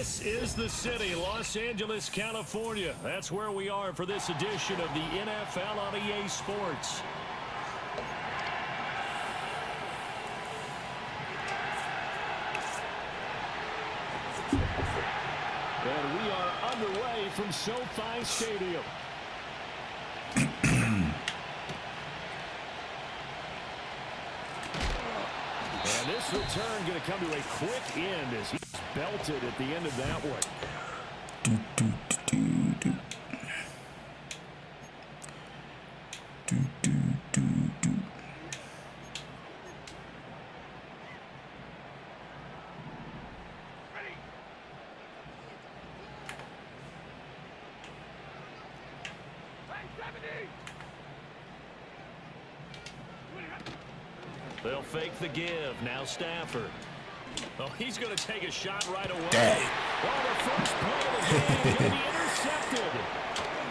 This is the city, Los Angeles, California. That's where we are for this edition of the NFL on EA Sports. And we are underway from SoFi Stadium. And this return going to come to a quick end as he's belted at the end of that one. They'll fake the give. Now Stafford. Oh, he's going to take a shot right away. Oh, the first play of the game going to be intercepted.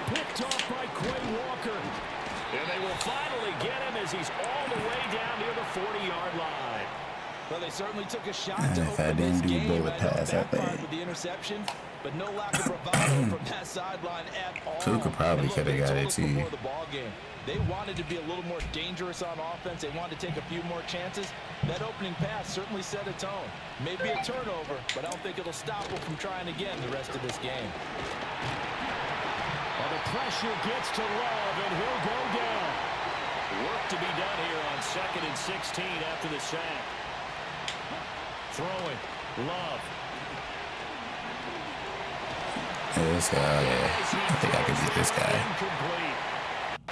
Picked off by Quay Walker. And they will finally get him as he's all the way down near the 40-yard line. Well, they certainly took a shot to open this game. Backfired with the interception, but no lack of bravado from that sideline at all. Tuka probably could have got it too. They wanted to be a little more dangerous on offense. They wanted to take a few more chances. That opening pass certainly set a tone. Maybe a turnover, but I don't think it'll stop them from trying again the rest of this game. Well, the pressure gets to Love, and he'll go down. Work to be done here on 2nd and 16 after the sack. Throwing. Love. This guy, yeah. I think I can beat this guy. Incomplete.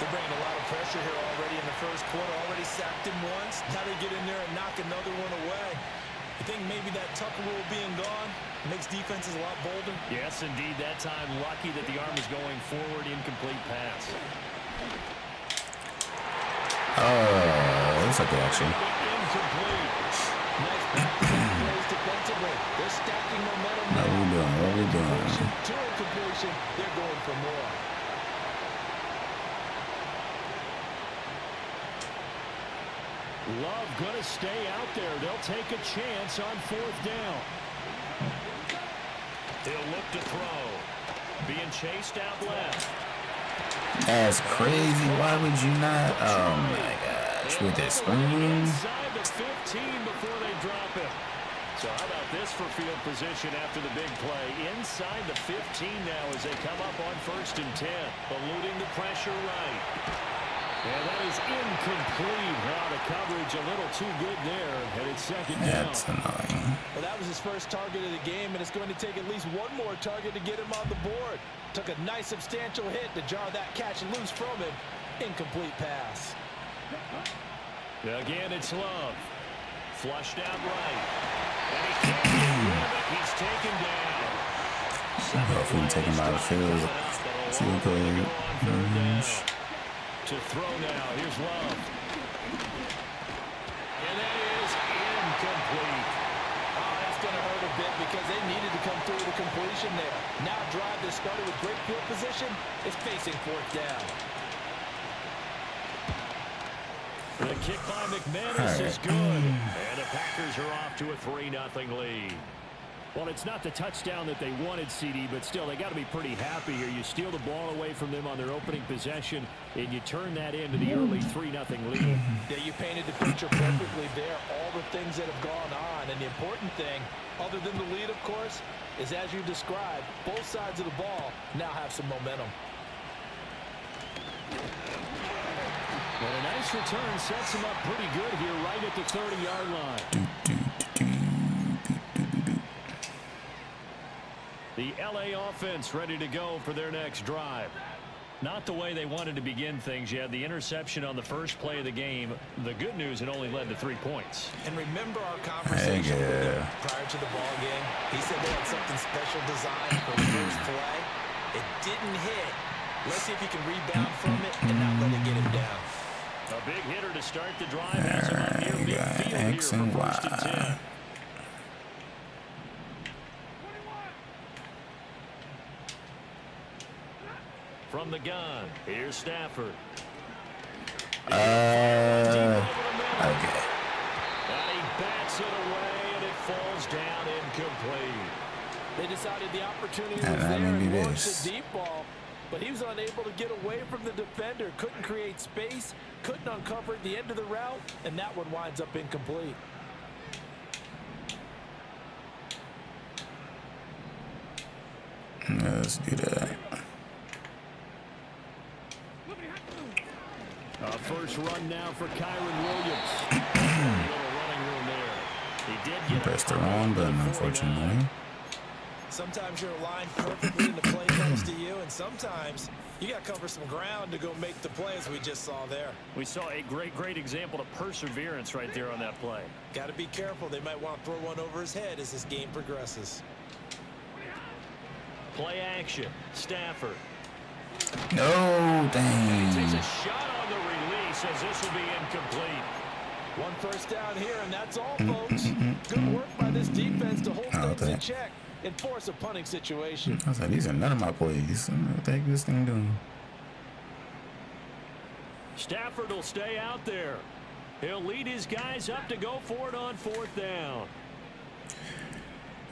They're bringing a lot of pressure here already in the first quarter. Already sacked him once. Now they get in there and knock another one away. I think maybe that Tucker rule being gone makes defenses a lot bolder. Yes, indeed. That time, lucky that the arm is going forward. Incomplete pass. Oh, that's a good action. Incomplete. Nice plays defensively. They're stacking momentum. What are we doing? What are we doing? To incompletion, they're going for more. Love going to stay out there. They'll take a chance on 4th down. He'll look to throw. Being chased out left. That's crazy. Why would you not? Oh my gosh. With this spoon. Inside the 15 before they drop him. So how about this for field position after the big play? Inside the 15 now as they come up on 1st and 10. Eluding the pressure right. And that is incomplete. Wow, the coverage a little too good there. And it's 2nd down. That's annoying. Well, that was his first target of the game, and it's going to take at least one more target to get him on the board. Took a nice substantial hit to jar that catch loose from him. Incomplete pass. Again, it's Love. Flushed out right. And he can't get rid of it. He's taken down. Well, if we can take him out of the field, see what they to throw now. Here's Love. And that is incomplete. Oh, that's going to hurt a bit because they needed to come through the completion there. Now drive that started with great field position is facing 4th down. The kick by McManus is good. And the Packers are off to a 3-0 lead. Well, it's not the touchdown that they wanted, CD, but still, they got to be pretty happy here. You steal the ball away from them on their opening possession, and you turn that into the early 3-0 lead. Yeah, you painted the picture perfectly there, all the things that have gone on. And the important thing, other than the lead, of course, is as you described, both sides of the ball now have some momentum. And a nice return sets them up pretty good here right at the 30-yard line. The LA offense ready to go for their next drive. Not the way they wanted to begin things. You had the interception on the first play of the game. The good news, it only led to 3 points. And remember our conversation prior to the ball game? He said they had something special designed for the first play. It didn't hit. Let's see if he can rebound from it and not let it get him down. A big hitter to start the drive. Has him up near midfield here for 1st and 10. From the gun, here's Stafford. Okay. And he bats it away, and it falls down incomplete. They decided the opportunity was And there let me and do launched this. a deep ball, but he was unable to get away from the defender. Couldn't create space, couldn't uncover the end of the route, and that one winds up incomplete. Let's do that. First run now for Kyron Williams. A little running room there. He did get Pressed the wrong button, unfortunately. Sometimes you're aligned perfectly and the play comes to you, and sometimes you got to cover some ground to go make the play, as we just saw there. We saw a great example of perseverance right there on that play. Got to be careful. They might want to throw one over his head as this game progresses. Play action. Stafford. No, He takes a dang. shot on the release as this will be incomplete. One first down here, and that's all, folks. Good work by this defense to hold things in check and force a punting situation. I was like, these are none of my plays. I don't know what the heck this thing doing. Stafford will stay out there. He'll lead his guys up to go for it on fourth down.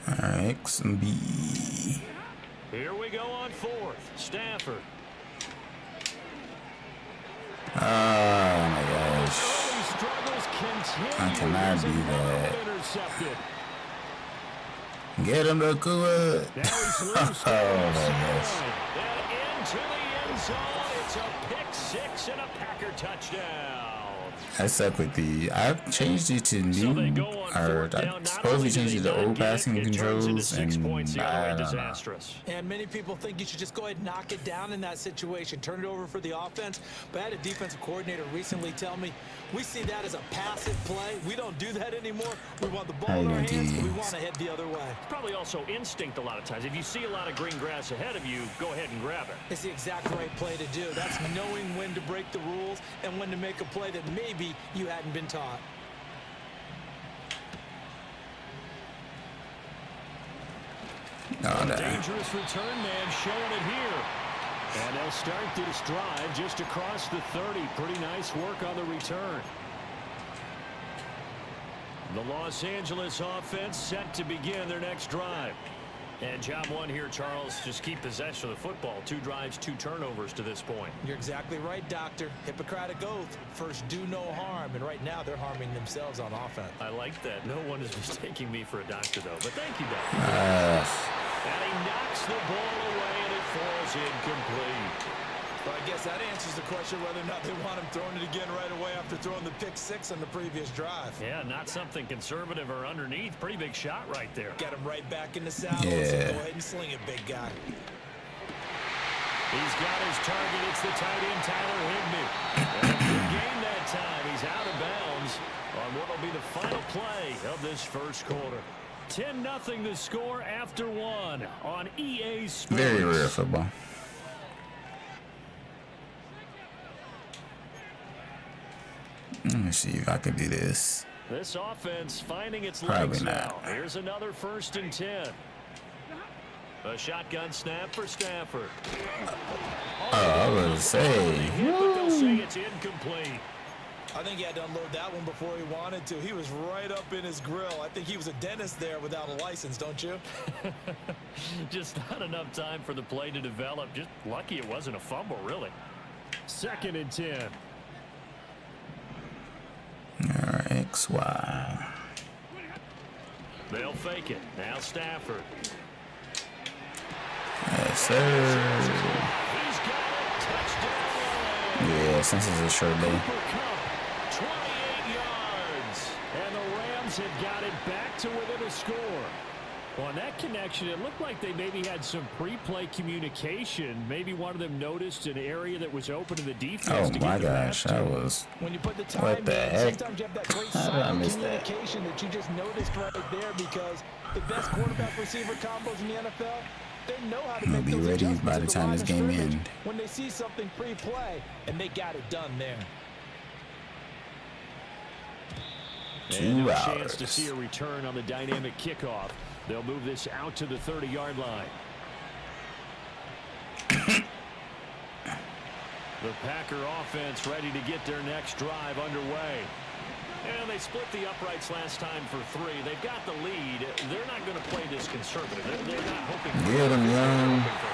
All right, X and B. Here we go on fourth. Stafford. Oh my gosh. Early struggles continue. I cannot do that. Intercepted. Get him to Kua. Now he's loose. Oh my gosh. And into the end zone. It's a pick six and a Packer touchdown. I suck with the. I've changed it to So they new, go on or fourth down. I Not supposedly only do changed they it to not old get it, passing it turns into controls, 6 and points the other way. I don't know. Disastrous. And many people think you should just go ahead and knock it down in that situation. Turn it over for the offense. But I had a defensive coordinator recently tell me, we see that as a passive play. We don't do that anymore. We want the ball in our hands, and we want to head the other way. Probably also instinct a lot of times. If you see a lot of green grass ahead of you, go ahead and grab it. It's the exact right play to do. That's knowing when to break the rules and when to make a play that maybe you hadn't been taught. Oh, no. Dangerous return man showing it here. And they'll start this drive just across the 30. Pretty nice work on the return. The Los Angeles offense set to begin their next drive. And job one here, Charles, just keep possession of the football. 2 drives, 2 turnovers to this point. You're exactly right, Doctor. Hippocratic oath. First, do no harm. And right now, they're harming themselves on offense. I like that. No one is mistaking me for a doctor, though. But thank you, Doctor. And he knocks the ball away, and it falls incomplete. But I guess that answers the question whether or not they want him throwing it again right away after throwing the pick six on the previous drive. Yeah, not something conservative or underneath. Pretty big shot right there. Got him right back in the saddle. Yeah. So go ahead and sling it, big guy. He's got his target. It's the tight end, Tyler Higbee. And a good game that time. He's out of bounds on what will be the final play of this first quarter. 10-0 the score after 1 on EA Sports. Very rare football. Let me see if I can do this. This offense finding its Probably legs not. now. Here's another 1st and 10. A shotgun snap for Stafford. Oh, I was gonna say. But they'll say it's incomplete. I think he had to unload that one before he wanted to. He was right up in his grill. I think he was a dentist there without a license, don't you? Just not enough time for the play to develop. Just lucky it wasn't a fumble, really. 2nd and 10. All right, XY. They'll fake it. Now Stafford. Yes, sir. He's got it. Touchdown. Yeah, since it's a short day. Cooper Kupp, 28 yards. And the Rams have got it back to within a score. Well, on that connection, it looked like they maybe had some pre-play communication. Maybe one of them noticed an area that was open to the defense. Oh my gosh, that was. When you put the time What the in, heck? sometimes you have that great How did I silent miss that? communication that you just noticed right there, because the best quarterback-receiver combos in the NFL, they know how to I'm make gonna be those ready adjustments by at the time line this of game scrimmage ends. when they see something pre-play, and they got it done there. 2 And no hours. chance to see a return on the dynamic kickoff. They'll move this out to the 30-yard line. The Packer offense ready to get their next drive underway. And they split the uprights last time for 3. They've got the lead. They're not going to play this conservative. They're not hoping for a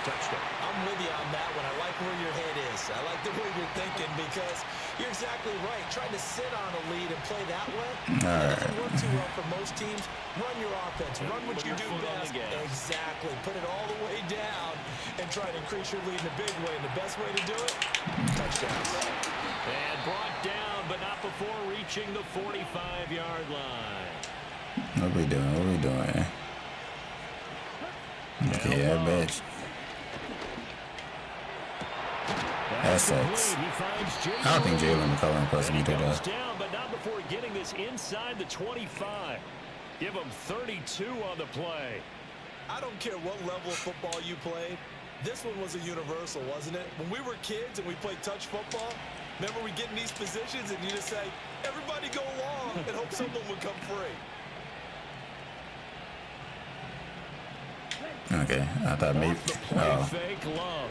touchdown. I'm with you on that one. I like where your head is. I like the way you're thinking because you're exactly right. Trying to sit on a lead and play that way doesn't work too well for most teams. Run your offense. Run what you do best. Exactly. Put it all the way down and try to increase your lead in a big way. And the best way to do it, touchdowns. And brought down, but not before reaching the 45-yard line. What we doing? What we doing? Okay, I bet. That sucks. I don't think Jalen McCollum plus me to that. Down, but not before getting this inside the 25. Give him 32 on the play. I don't care what level of football you played. This one was a universal, wasn't it? When we were kids and we played touch football, remember we get in these positions and you just say, everybody go along and hope someone would come free. Okay, I thought maybe. Fake love.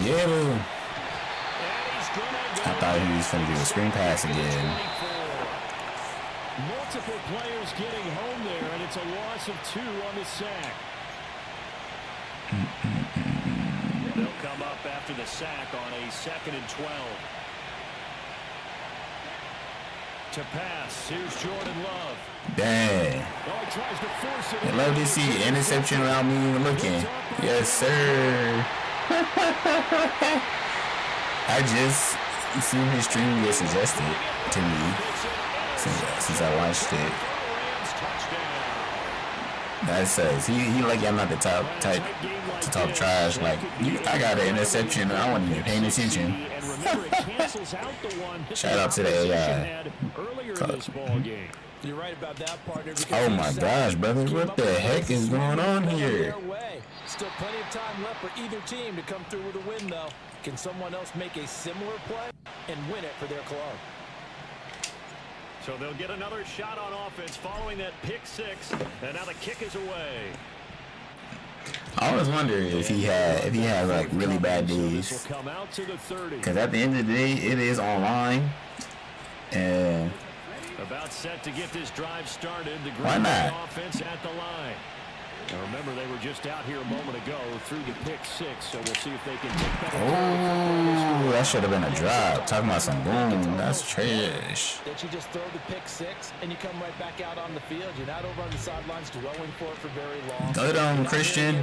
Yeah, boo. I thought he was going to do a screen pass again. Multiple players getting home there, and it's a loss of 2 on the sack. They'll come up after the sack on a 2nd and 12. To pass, here's Jordan Love. Dang. Oh, he tries to force it. I love to see interception without me even looking. Yes, sir. I just seen his stream get suggested to me since I watched it. That says he like I'm not the type to talk trash. Like I got an interception and I wasn't even paying attention. Shout out to the AI. You're right about that, partner. Oh my gosh, brother, what the heck is going on here? Still plenty of time left for either team to come through with a win, though. Can someone else make a similar play and win it for their club? So they'll get another shot on offense following that pick 6, and now the kick is away. I always wonder if he had like really bad days. Because at the end of the day, it is online, and about set to get this drive started. The why not? Offense at the line. Now remember, they were just out here a moment ago through the pick 6, so we'll see if they can take that. Oh, that should have been a drop. Talking about some boom. That's trash. That you just throw the pick 6 and you come right back out on the field. You're not over on the sidelines dwelling for it for very long. Go down, Christian.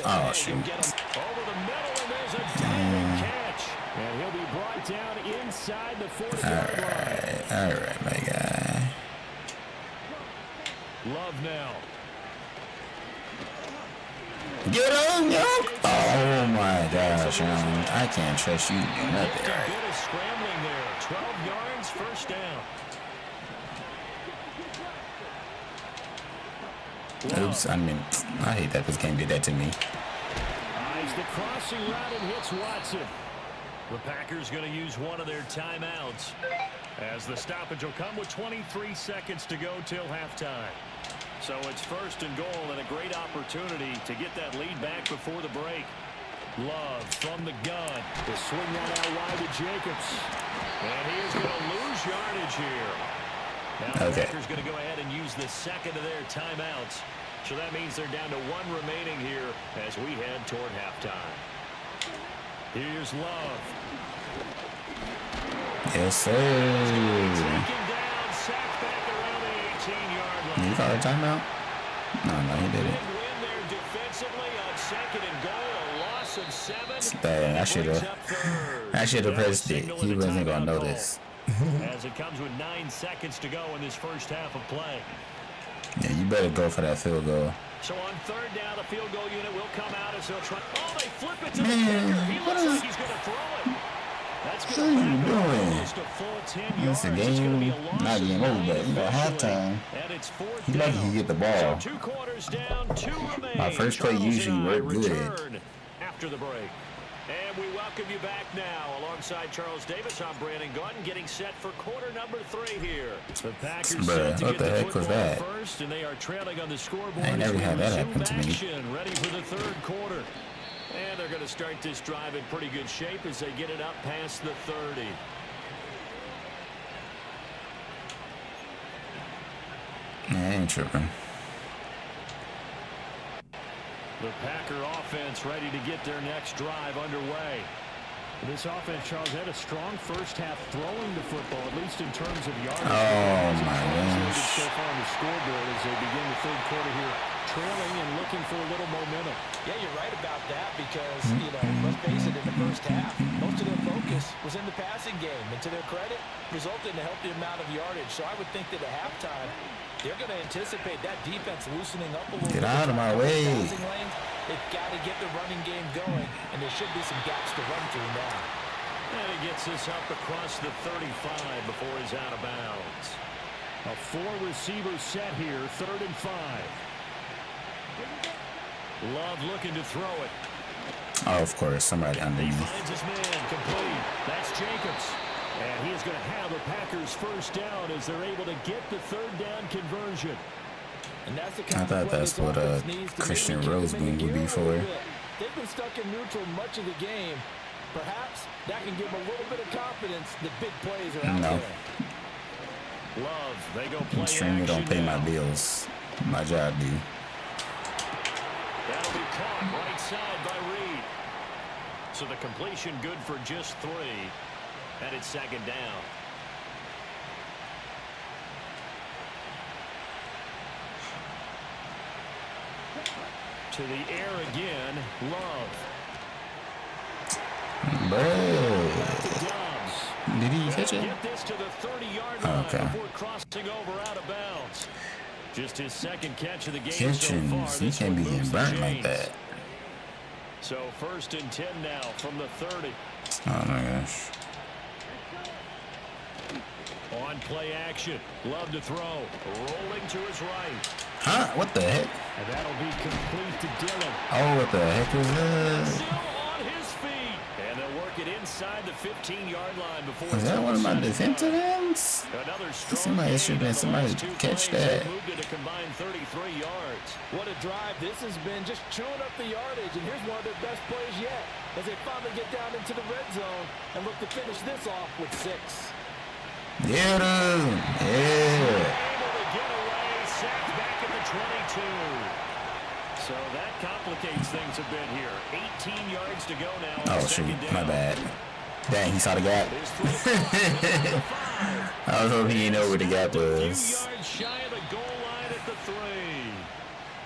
Oh, shoot. Over the middle, and there's a diving catch. And he'll be brought down inside the 40-yard line. All right, my guy. Love now. Get on, yo! Oh my gosh, man. I can't trust you to do nothing right. A bit of scrambling there. 12 yards, first down. Oops, I mean, I hate that this game did that to me. Eyes the crossing route and hits Watson. The Packers going to use one of their timeouts, as the stoppage will come with 23 seconds to go till halftime. So it's 1st and goal, and a great opportunity to get that lead back before the break. Love from the gun. The swing that out wide to Jacobs. And he is going to lose yardage here. Now the Packers going to go ahead and use the 2nd of their timeouts. So that means they're down to 1 remaining here as we head toward halftime. Here's Love. Yes, sir. Taken down, sacked back around the 18-yard line. You call a timeout? No, he did it. Win there defensively on 2nd and goal, a loss of 7. Dang, I should have pressed it. He wasn't gonna notice. As it comes with 9 seconds to go in this first half of play. Yeah, you better go for that field goal. So on 3rd down, the field goal unit will come out as they'll try. Oh, they flip it to the kicker. He looks like he's going to throw it. That's what are you doing? It's a game, not game over, but you got halftime. He lucky he get the ball. So 2 quarters down, 2 remain. My first play usually worked good. After the break. And we welcome you back now. Alongside Charles Davis, I'm Brandon Gordon, getting set for quarter number 3 here. The Packers set to what the get heck was that? First, and they are trailing on the scoreboard. I never had that happen to me. Ready for the 3rd quarter. And they're going to start this drive in pretty good shape as they get it up past the 30. I ain't tripping. The Packer offense ready to get their next drive underway. This offense, Charles, had a strong first half throwing the football, at least in terms of yardage. Oh, my gosh. So far on the scoreboard as they begin the third quarter here, trailing and looking for a little momentum. Yeah, you're right about that because, let's face it, in the first half, most of their focus was in the passing game. And to their credit, resulted in a healthy amount of yardage. So I would think that at halftime, they're going to anticipate that defense loosening up a little bit. Get out of my way. They've got to get the running game going, and there should be some gaps to run through now. And he gets this up across the 35 before he's out of bounds. A four-receiver set here, 3rd and 5. Love looking to throw it. Oh, of course, somebody underneath. He finds his man, complete. That's Jacobs. And he is going to have the Packers first down as they're able to get the 3rd down conversion. And that's the I thought that's what Christian Roseman would be for. They've been stuck in neutral much of the game. Perhaps that can give them a little bit of confidence that big plays are out there. Love, they go play Extremely don't pay my bills. My job do. That'll be caught right side by Reed. So the completion good for just 3. And it's 2nd down. To the air again, Love. Bro. Did he catch it? Get this to the 30-yard line before crossing over out of bounds. Just his 2nd catch of the game Kitchens, so far. he can't be getting burnt like that. So 1st and 10 now from the 30. Oh my gosh. On play action. Love to throw. Rolling to his right. Huh? What the heck? And that'll be complete to Dillon. Oh, what the heck was that? Still on his feet. And they'll work it inside the 15-yard line before. Was that one of my defensive ends? Somebody should have been somebody catch that. Moved it a combined 33 yards. What a drive this has been, just chewing up the yardage. And here's one of their best plays yet as they finally get down into the red zone and look to finish this off with 6. Yeah, dude. Yeah. Able to get away, sacked back at the 22. So that complicates things a bit here. 18 yards to go now. Oh, shoot. My bad. Dang, he saw the gap. I was hoping he didn't know where the gap was. A few yards shy of the goal line at the 3.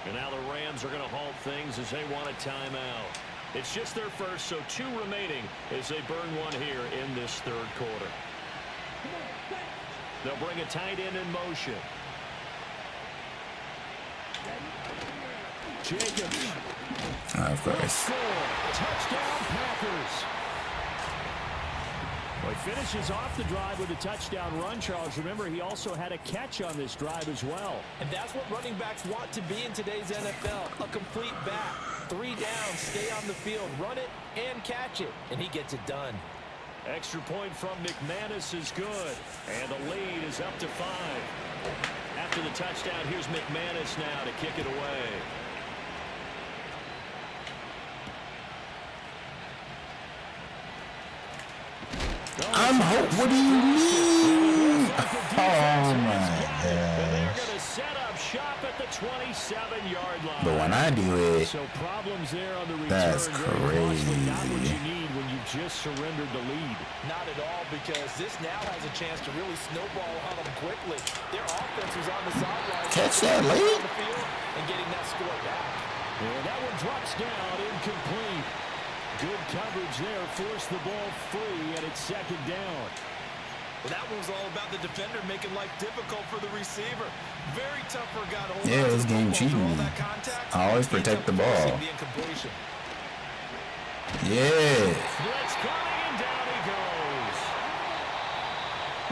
And now the Rams are going to halt things as they want a timeout. It's just their first, so 2 remaining as they burn one here in this 3rd quarter. They'll bring a tight end in motion. Jacobs. Of course. Touchdown Packers. Well, he finishes off the drive with a touchdown run, Charles. Remember, he also had a catch on this drive as well. And that's what running backs want to be in today's NFL. A complete back. 3 downs, stay on the field, run it, and catch it. And he gets it done. Extra point from McManus is good. And the lead is up to 5. After the touchdown, here's McManus now to kick it away. What do you mean? Oh my They're gosh. going to set up shop at the 27-yard line. But when I do it, So problems there on the return. that's Very costly. Not what crazy. you need when you just surrendered the lead. Not at all, because this now has a chance to really snowball on them quickly. Their offense was on the sideline. Catch that late. On the field and getting that score back. And that one drops down, incomplete. Good coverage there, forced the ball free, and it's 2nd down. Well, that one was all about the defender making life difficult for the receiver. Very tough for a guy to hold Yeah, on to this the game football through all cheating. that contact. I always protect the ball. The incompletion. Yeah. Blitz coming, and down he goes.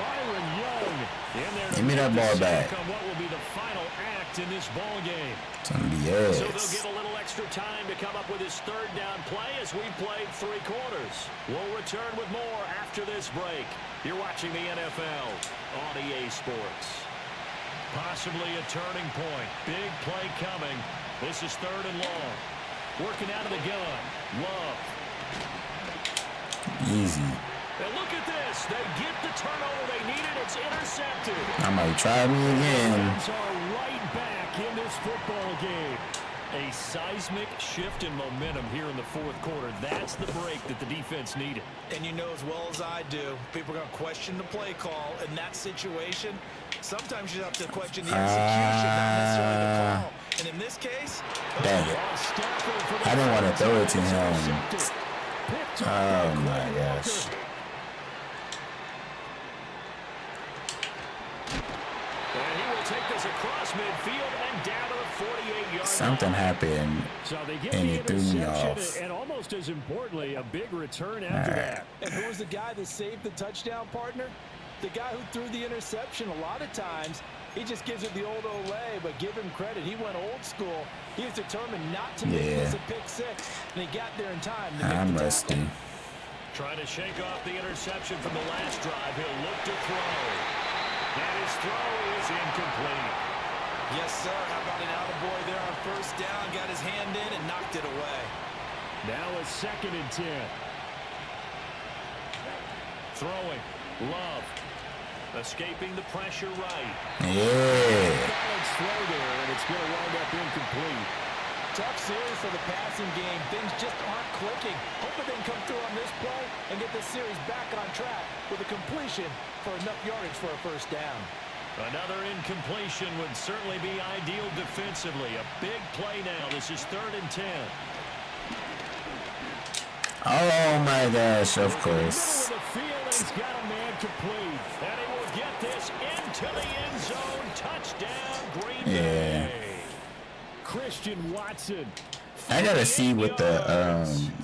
Byron Young in there. Give me that ball back. On what will be the final act in this ball game. Some BS. So they'll get a little extra time to come up with his 3rd down play as we've played 3 quarters. We'll return with more after this break. You're watching the NFL on EA Sports. Possibly a turning point. Big play coming. This is 3rd and long. Working out of the gun. Love. Easy. And look at this. They get the turnover they needed. It's intercepted. I might try me again. Lions are right back in this football game. A seismic shift in momentum here in the fourth quarter. That's the break that the defense needed. And you know as well as I do, people are going to question the play call in that situation. Sometimes you have to question the execution, not necessarily the call. And in this case, dang it. I didn't want to throw it to him. Oh my gosh. And he will take this across midfield and down to the 48-yard line. Something happened, So they get and the it threw me interception, off. and almost as importantly, a big return after that. and who was the guy that saved the touchdown, partner? The guy who threw the interception. A lot of times, he just gives it the old Olay, but give him credit. He went old school. He was determined not to make this a pick six, and he got there in time to make I'm the rusty. tackle. Trying to shake off the interception from the last drive. He'll look to throw. And his throw is incomplete. Yes, sir. How about an attaboy there on first down? Got his hand in and knocked it away. Now a 2nd and 10. Throwing. Love. Escaping the pressure right. Yeah. Balanced throw there, and it's going to wind up incomplete. Tough series for the passing game. Things just aren't clicking. Hoping they can come through on this play and get this series back on track with a completion for enough yardage for a first down. Another incompletion would certainly be ideal defensively. A big play now. This is 3rd and 10. Oh my gosh, of Middle course. of the field, and he's got a man complete. And he will get this into the end zone. Touchdown, Green Bay. Christian Watson. I gotta see what the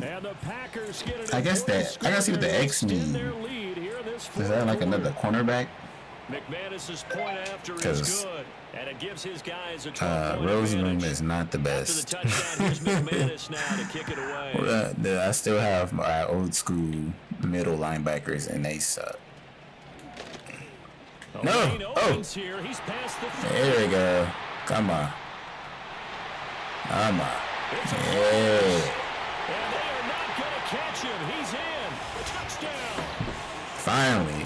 And the Packers get an I gotta see what the X extend mean. their lead here in this Is that like another cornerback? McManus's point after is 'Cause, good, and it gives his guys a 12-point Rose room advantage. is not the After the best. touchdown, here's McManus now to kick it away. I still have my old school middle linebackers, and they suck. No. Lane Oh. opens here. He's past the 30. There we go. Come on. Come on. Yeah. And they are not going to catch him. He's in. Touchdown. Finally.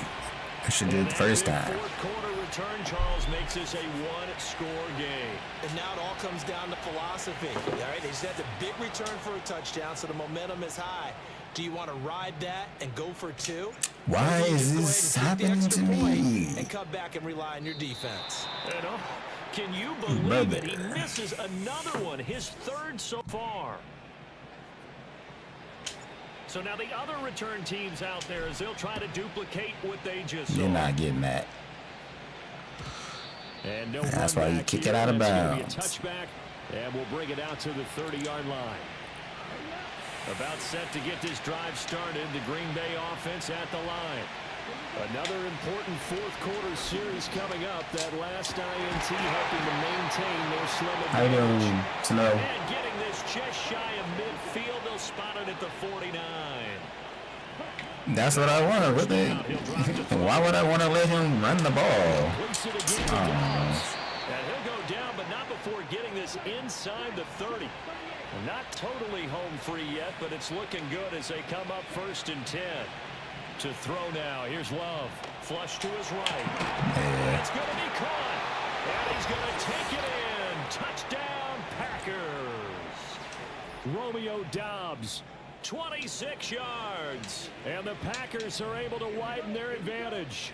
I should do it the first time. Fourth quarter return, Charles, makes this a one-score game. And now it all comes down to philosophy. All right, they just had the big return for a touchdown, so the momentum is high. Do you want to ride that and go for two? Why Or do you is just go this ahead and kick the happening extra to point me? and come back and rely on your defense? You know, can you believe Brother. it? He misses another one, his 3rd so far. So now the other return teams out there, as they'll try to duplicate what they just saw. You're not getting that. And no That's run why you back kick here. it out of That's gonna bounds. be a touchback, and we'll bring it out to the 30-yard line. About set to get this drive started. The Green Bay offense at the line. Another important fourth quarter series coming up. That last INT helping to maintain their slim How you advantage. doing, Snow? And getting this just shy of midfield. They'll spot it at the 49. That's what I want. What the? Why would I want to let him run the ball? Completes it again to Dobbs. And he'll go down, but not before getting this inside the 30. Not totally home free yet, but it's looking good as they come up 1st and 10. To throw now. Here's Love. Flush to his right. It's going to be caught. And he's going to take it in. Touchdown, Packers. Romeo Dobbs, 26 yards. And the Packers are able to widen their advantage.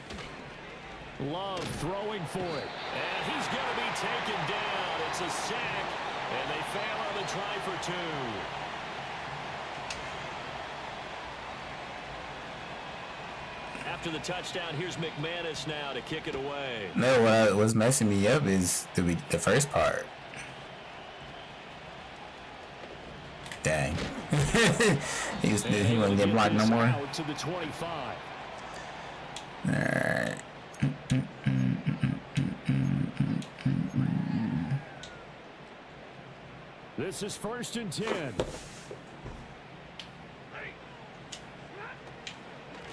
Love throwing for it. And he's going to be taken down. It's a sack. And they fail on the try for 2. After the touchdown, here's McManus now to kick it away. No, what was messing me up is the first part. Dang. he wasn't getting blocked no more. Out to the 25. Alright. This is 1st and 10.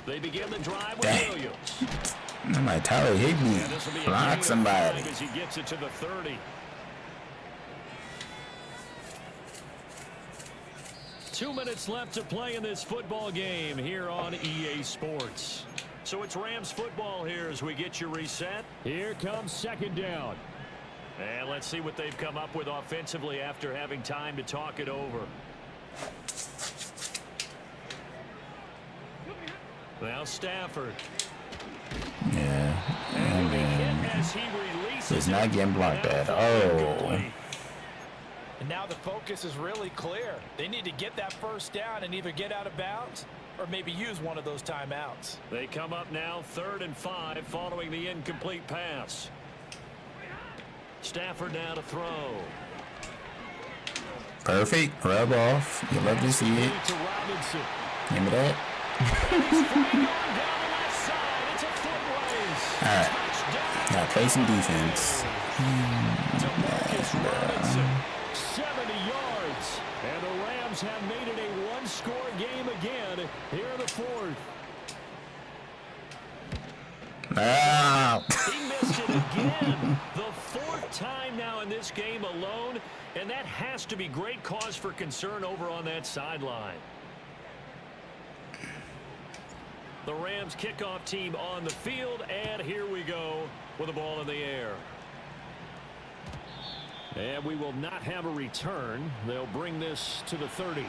They begin the drive with Dang. Williams. My Tyler Higbee And this will be a block gain of somebody. 5 as he gets it to the 30. 2 minutes left to play in this football game here on EA Sports. So it's Rams football here as we get you reset. Here comes second down. And let's see what they've come up with offensively after having time to talk it over. Now Stafford. Yeah. And as he releases it's not getting blocked at all. And now the focus is really clear. They need to get that first down and either get out of bounds or maybe use one of those timeouts. They come up now 3rd and 5 following the incomplete pass. Stafford now to throw. Perfect. Rub off. You love to see it. Give me that. Alright. Now play some defense. 70 yards. And the Rams have made it a one-score game again here in the 4th. Ah. He missed it again. The 4th time now in this game alone. And that has to be great cause for concern over on that sideline. The Rams kickoff team on the field, and here we go with the ball in the air. And we will not have a return. They'll bring this to the 30.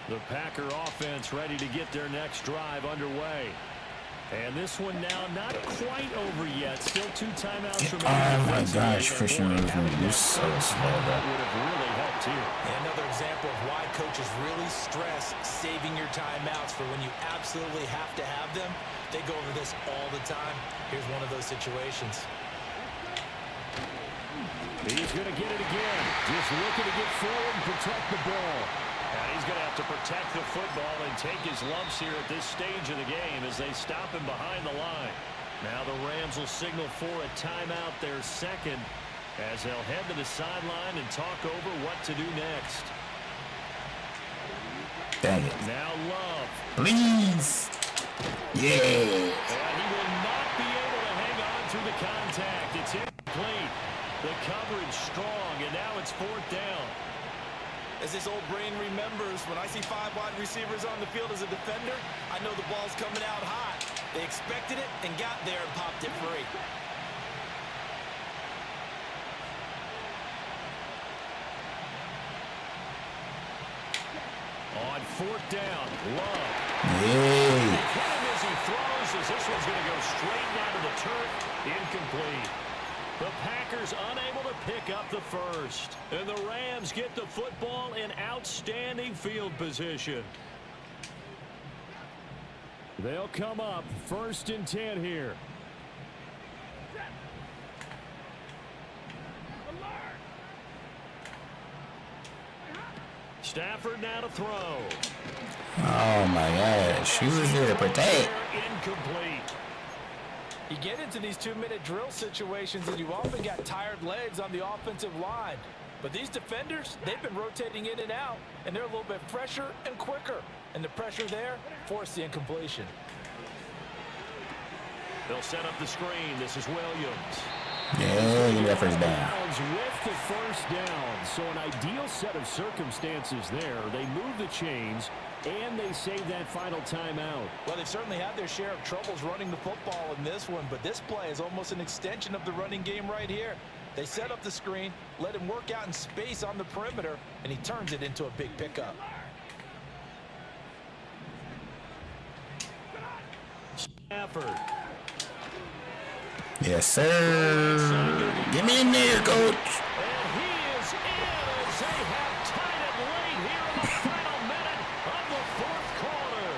The Packer offense ready to get their next drive underway. And this one now not quite over yet. Still 2 timeouts remaining. Oh my gosh, Christian movement is so slow. That would have really helped here. And another example of why coaches really stress saving your timeouts for when you absolutely have to have them. They go over this all the time. Here's one of those situations. He's going to get it again. Just looking to get forward and protect the ball. And he's going to have to protect the football and take his lumps here at this stage of the game as they stop him behind the line. Now the Rams will signal for a timeout, their second, as they'll head to the sideline and talk over what to do next. Dang it. Now Love. Please. Yeah. And he will not be able to hang on through the contact. It's incomplete. The coverage strong, and now it's 4th down. As this old brain remembers, when I see 5 wide receivers on the field as a defender, I know the ball's coming out hot. They expected it and got there and popped it free. On 4th down, Love. Yay. As he throws, as this one's going to go straight down to the turf, incomplete. The Packers unable to pick up the first. And the Rams get the football in outstanding field position. They'll come up 1st and 10 here. Stafford now to throw. Oh my gosh. He was there to protect. Incomplete. You get into these 2-minute drill situations and you often got tired legs on the offensive line. But these defenders, they've been rotating in and out, and they're a little bit fresher and quicker. And the pressure there forced the incompletion. They'll set up the screen. This is Williams. Yeah, give me that first down. With the first down, so an ideal set of circumstances there. They move the chains, and they save that final timeout. Well, they've certainly had their share of troubles running the football in this one, but this play is almost an extension of the running game right here. They set up the screen, let him work out in space on the perimeter, and he turns it into a big pickup. Stafford. Yes, sir. Get me in there, coach. And he is in as they have tied it late here in the final minute of the 4th quarter.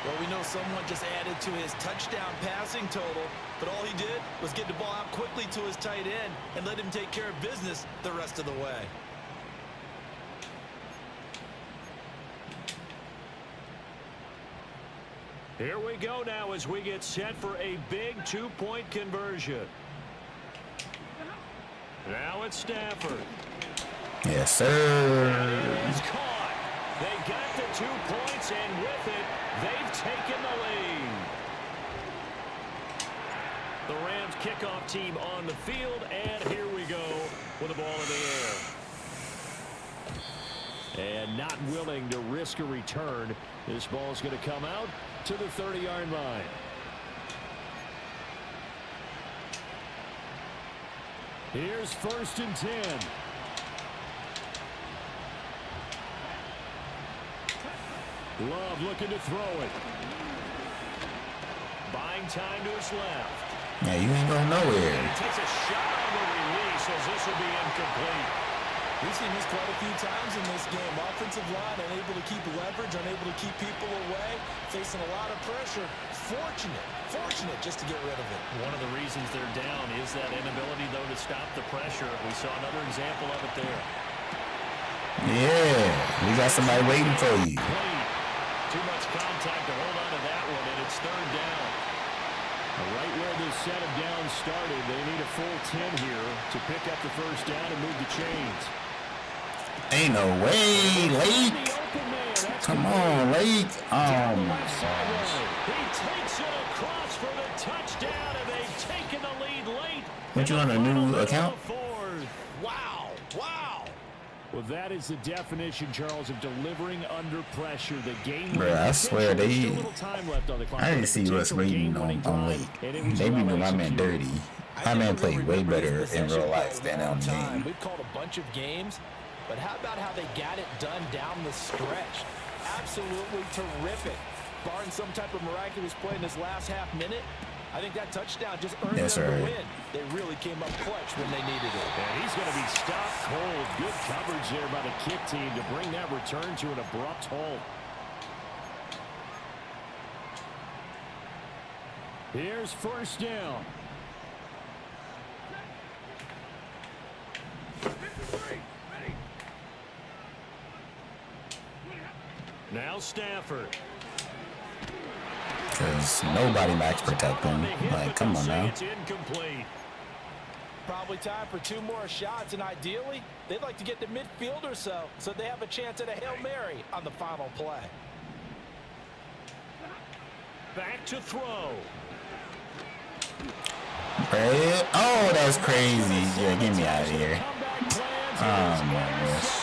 Well, we know someone just added to his touchdown passing total, but all he did was get the ball out quickly to his tight end and let him take care of business the rest of the way. Here we go now as we get set for a big 2-point conversion. Now it's Stafford. Yes, sir. It's caught. They got the 2 points, and with it, they've taken the lead. The Rams kickoff team on the field, and here we go with the ball in the air. And not willing to risk a return, this ball is going to come out to the 30-yard line. Here's 1st and 10. Love looking to throw it. Buying time to his left. Yeah, you ain't going nowhere. He takes a shot on the release as this will be incomplete. We've seen this quite a few times in this game. Offensive line unable to keep leverage, unable to keep people away, facing a lot of pressure. Fortunate just to get rid of it. One of the reasons they're down is that inability, though, to stop the pressure. We saw another example of it there. Yeah, we got somebody waiting for you. Too much contact to hold on to that one, and it's 3rd down. Right where this set of downs started, they need a full 10 here to pick up the 1st down and move the chains. Ain't no way, Lake. Come on, Lake. Oh, my gosh. He takes it across for the touchdown, and they've taken the lead late. What, you on a new account? Wow. Well, that is the definition, Charles, of delivering under pressure. The game. Bro, I swear I didn't see us waiting on Lake. They be doing my man dirty. My man played way better in real life than on the game. We've called a bunch of games, but how about how they got it done down the stretch? Absolutely terrific. Barring some type of miraculous play in this last half minute, I think that touchdown just earned them the win. They really came up clutch when they needed it. And he's going to be stopped cold. Good coverage there by the kick team to bring that return to an abrupt halt. Here's 1st down. Now Stafford. Because nobody max protect them. Like, come on now. It's incomplete. Probably time for 2 more shots, and ideally, they'd like to get to midfield or so they have a chance at a Hail Mary on the final play. Back to throw. Oh, that's crazy. Yeah, get me out of here. Oh, my gosh.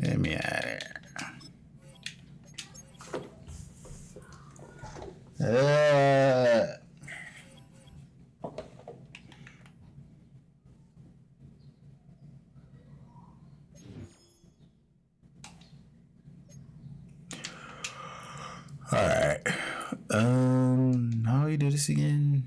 Get me out of here. All right. How do you do this again?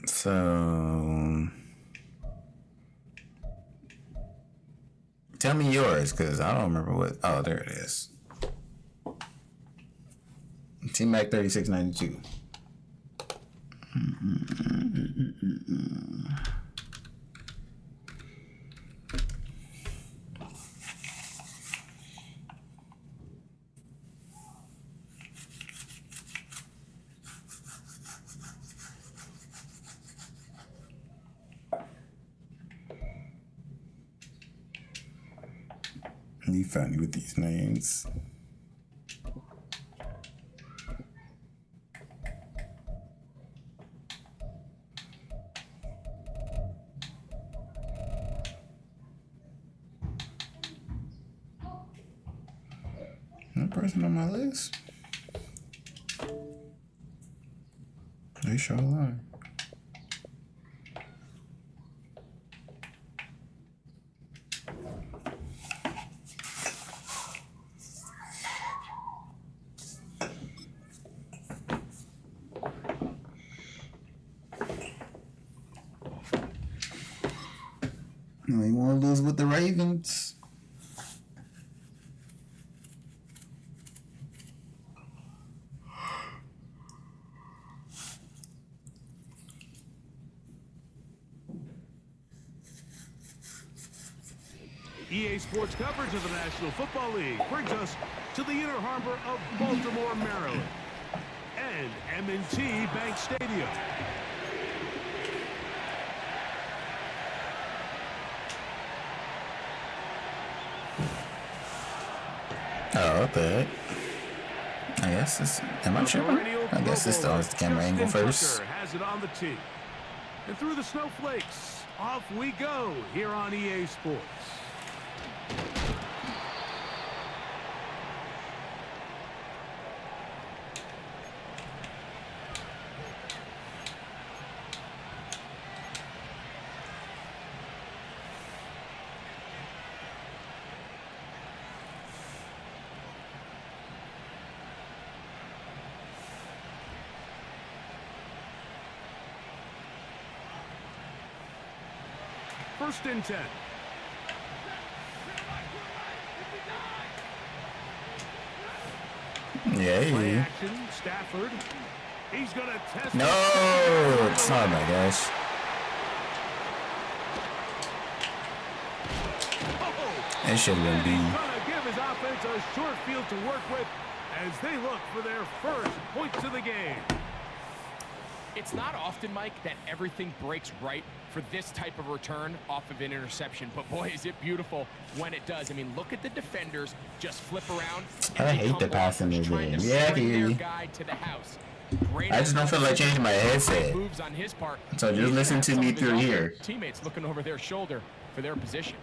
So, tell me yours, because I don't remember what. Oh, there it is. Team Mac 3692. You funny with these names. No person on my list. They sure lie. You want to lose with the Ravens? EA Sports coverage of the National Football League brings us to the inner harbor of Baltimore, Maryland, and M&T Bank Stadium. Oh, okay. I guess this. Am I tripping? I guess this still has the camera angle first. Has it on the tee. And through the snowflakes, off we go here on EA Sports. First and 10. Yeah. Play action, Stafford. He's going to test. No! Oh my gosh. It should have been B. He's going to give his offense a short field to work with as they look for their first points of the game. It's not often, Mike, that everything breaks right for this type of return off of an interception. But, boy, is it beautiful when it does. I mean, look at the defenders just flip around. I hate the passing in the game. Yeah, I can hear you. I just don't feel like changing my headset. So just listen to me through here. Teammates looking over their shoulder for their position.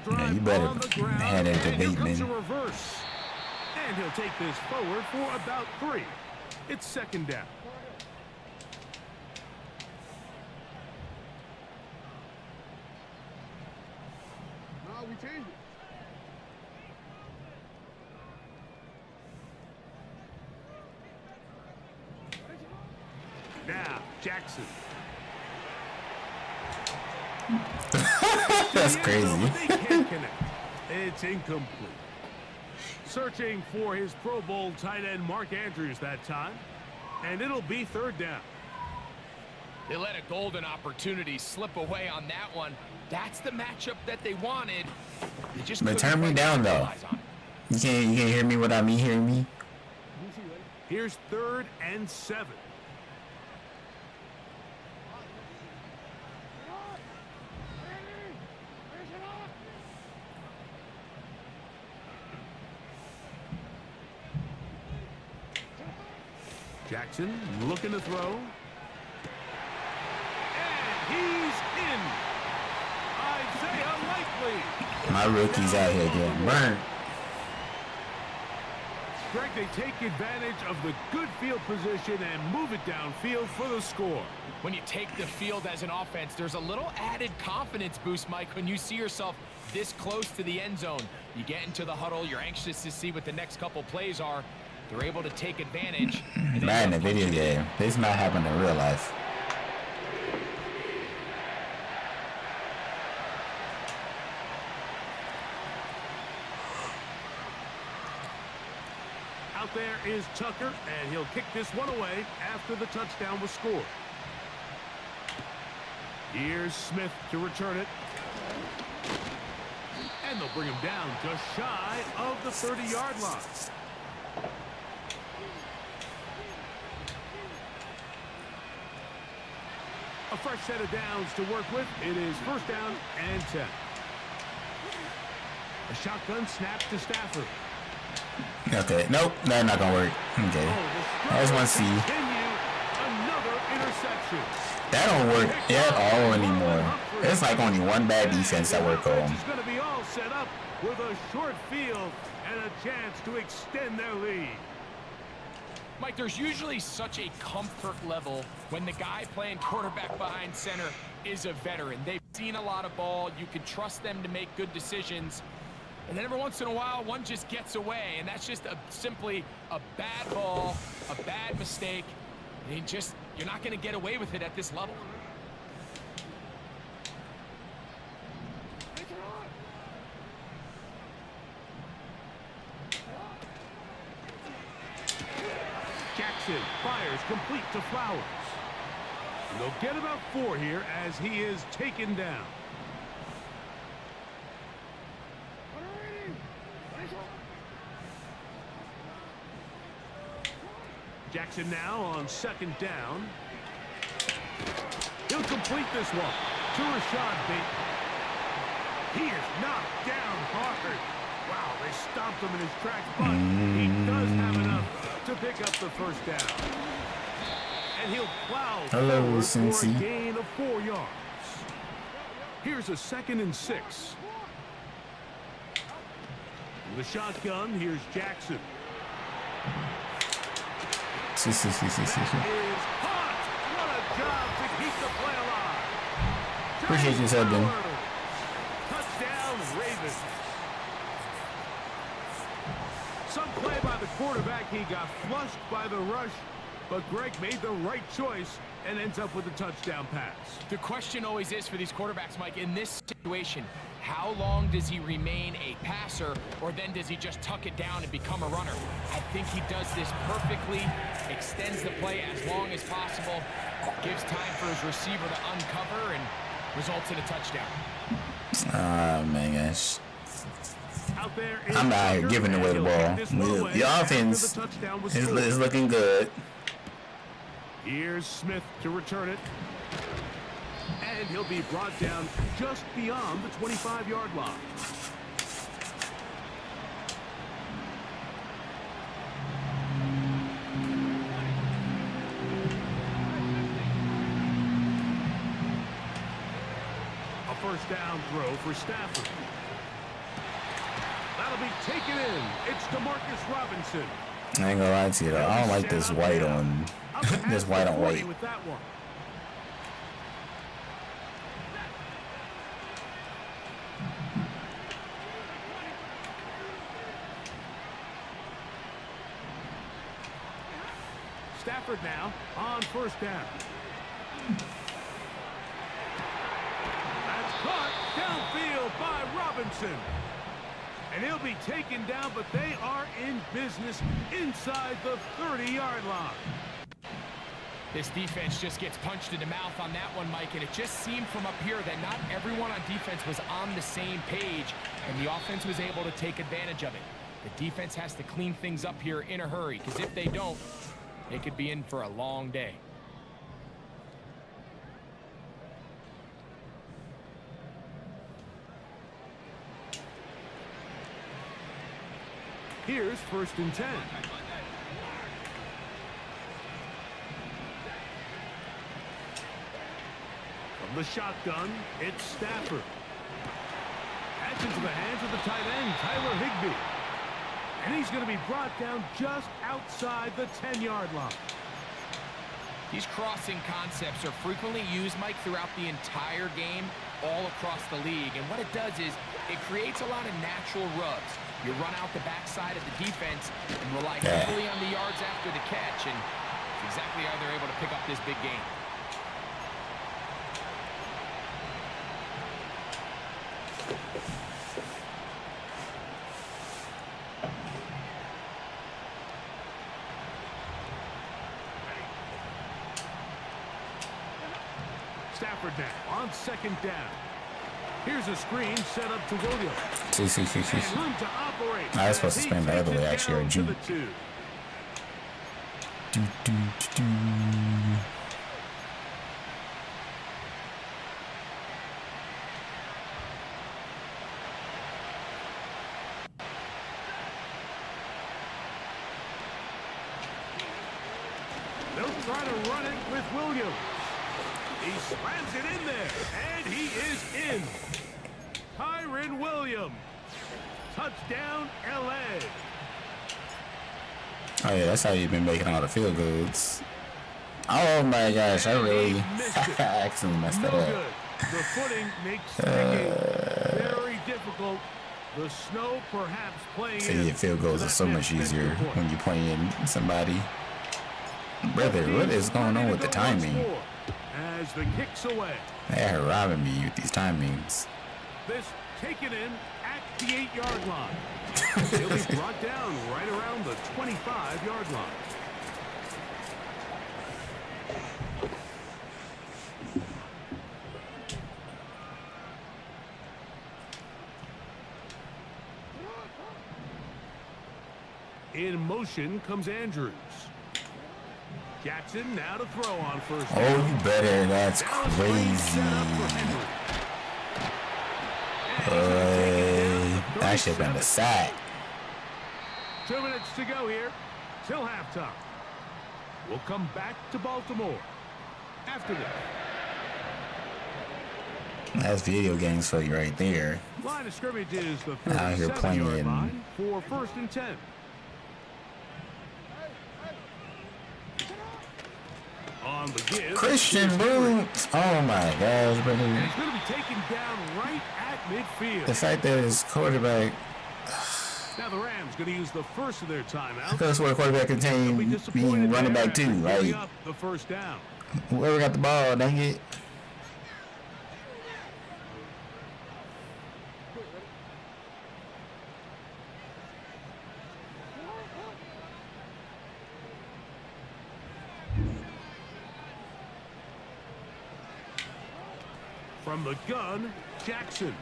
Yeah, you better head into Bateman. And he'll take this forward for about 3. It's second down. No, we changed it. Now, Jackson. That's crazy. It's incomplete. Searching for his Pro Bowl tight end Mark Andrews that time. And it'll be third down. They let a golden opportunity slip away on that one. That's the matchup that they wanted. They just but turn me down though. You can't hear me without me hearing me. Here's 3rd and 7. Jackson looking to throw. And he's in. Isaiah Likely. My rookie's out here getting burned. Greg, they take advantage of the good field position and move it downfield for the score. When you take the field as an offense, there's a little added confidence boost, Mike, when you see yourself this close to the end zone. You get into the huddle, you're anxious to see what the next couple plays are. They're able to take advantage. Madden, a video game. This not happening in real life. Out there is Tucker, and he'll kick this one away after the touchdown was scored. Here's Smith to return it. And they'll bring him down just shy of the 30-yard line. A fresh set of downs to work with. It is first down and 10. A shotgun snap to Stafford. Okay, nope, that's not gonna work. Okay, I just want to see. Another interception. That don't work at all anymore. It's like only one bad defense that work on. It's going to be all set up with a short field and a chance to extend their lead. Mike, there's usually such a comfort level when the guy playing quarterback behind center is a veteran. They've seen a lot of ball. You can trust them to make good decisions. And then every once in a while, one just gets away, and that's just simply a bad ball, a bad mistake. And you're not going to get away with it at this level. Jackson fires complete to Flowers. And they'll get about 4 here as he is taken down. Jackson now on 2nd down. He'll complete this one to Rashad Bateman. He is knocked down hard. Wow, they stomped him in his tracks, but he does have enough to pick up the first down. And he'll plow forward for a gain of 4 yards. Here's a 2nd and 6. With a shotgun, here's Jackson. That is hot. What a job to keep the play alive. Appreciate you, Subden. Touchdown, Ravens. Some play by the quarterback. He got flushed by the rush, but Greg made the right choice and ends up with a touchdown pass. The question always is for these quarterbacks, Mike, in this situation, how long does he remain a passer, or then does he just tuck it down and become a runner? I think he does this perfectly, extends the play as long as possible, gives time for his receiver to uncover, and results in a touchdown. Oh, my gosh. Out there I'm not here giving away the ball. The offense is looking good. Here's Smith to return it. And he'll be brought down just beyond the 25-yard line. A first down throw for Stafford. That'll be taken in. It's DeMarcus Robinson. I ain't gonna lie to you though. I don't like this white on this white on white. With that one. Stafford now on first down. That's caught downfield by Robinson. And he'll be taken down, but they are in business inside the 30-yard line. This defense just gets punched in the mouth on that one, Mike, and it just seemed from up here that not everyone on defense was on the same page, and the offense was able to take advantage of it. The defense has to clean things up here in a hurry, because if they don't, they could be in for a long day. Here's 1st and 10. From the shotgun, it's Stafford. That's into the hands of the tight end, Tyler Higbee. And he's going to be brought down just outside the 10-yard line. These crossing concepts are frequently used, Mike, throughout the entire game, all across the league. And what it does is it creates a lot of natural rubs. You run out the backside of the defense and rely heavily on the yards after the catch, and it's exactly how they're able to pick up this big game. Stafford now on 2nd down. Here's a screen set up to Williams. And room to operate. I was supposed to spin the other way, actually, or June. They'll try to run it with Williams. He slams it in there, and he is in. Kyren Williams. Touchdown, L.A. Oh, yeah, that's how you've been making all the field goals. Oh, my gosh, I really accidentally messed that up. Good. The footing makes kicking very difficult. The snow perhaps playing. So yeah, field goals are so much easier when you're playing somebody. Brother, what is going on with the timing? As the kicks away. They're robbing me with these timings. This taken in at the 8-yard line. He'll be brought down right around the 25-yard line. In motion comes Andrews. Jackson now to throw on first. Oh, you better. That's crazy. That should have been the sack. 2 minutes to go here till halftime. We'll come back to Baltimore after this. That's video games for you right there. Line of scrimmage is the Out here 37-yard line for 1st and 10. On the give, Christian Boots. Oh my gosh, brother. and he's going to be taken down right at midfield. The fact that his quarterback. Now the Rams going to use the first of their timeouts. That's what a quarterback contain being running back too. Like Up the first down. whoever got the ball, dang it. From the gun, Jackson.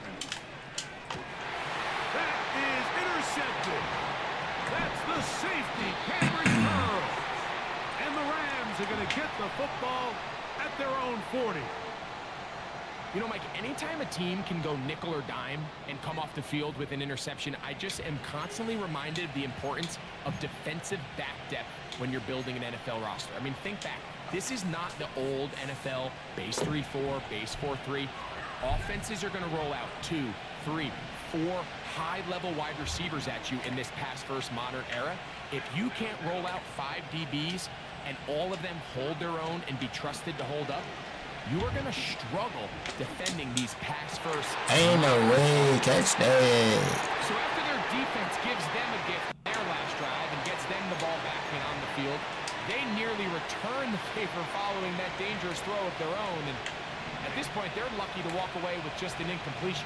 That is intercepted. That's the safety, Cameron Curl. And the Rams are going to get the football at their own 40. You know, Mike, anytime a team can go nickel or dime and come off the field with an interception, I just am constantly reminded of the importance of defensive back depth when you're building an NFL roster. I mean, think back. This is not the old NFL base 3-4, base 4-3. Offenses are going to roll out 2, 3, 4 high-level wide receivers at you in this pass-first modern era. If you can't roll out 5 DBs and all of them hold their own and be trusted to hold up, you are going to struggle defending these pass-first. Ain't no way, catch that. So after their defense gives them a gift their last drive and gets them the ball back and on the field, they nearly return the favor following that dangerous throw of their own. And at this point, they're lucky to walk away with just an incompletion.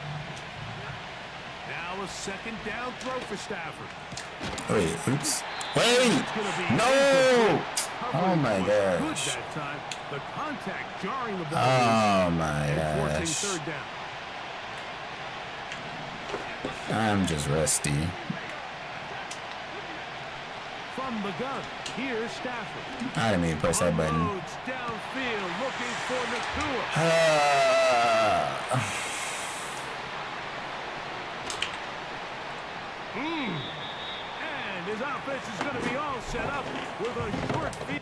Now a second down throw for Stafford. Wait, oops. Wait! No! Oh my gosh. That time. The contact jarring the ball. Oh my Forcing gosh. third down. I'm just rusty. From the gun, here's Stafford. I didn't mean to press that button. Unloads downfield, looking for Nakua. And his offense is going to be all set up with a short field.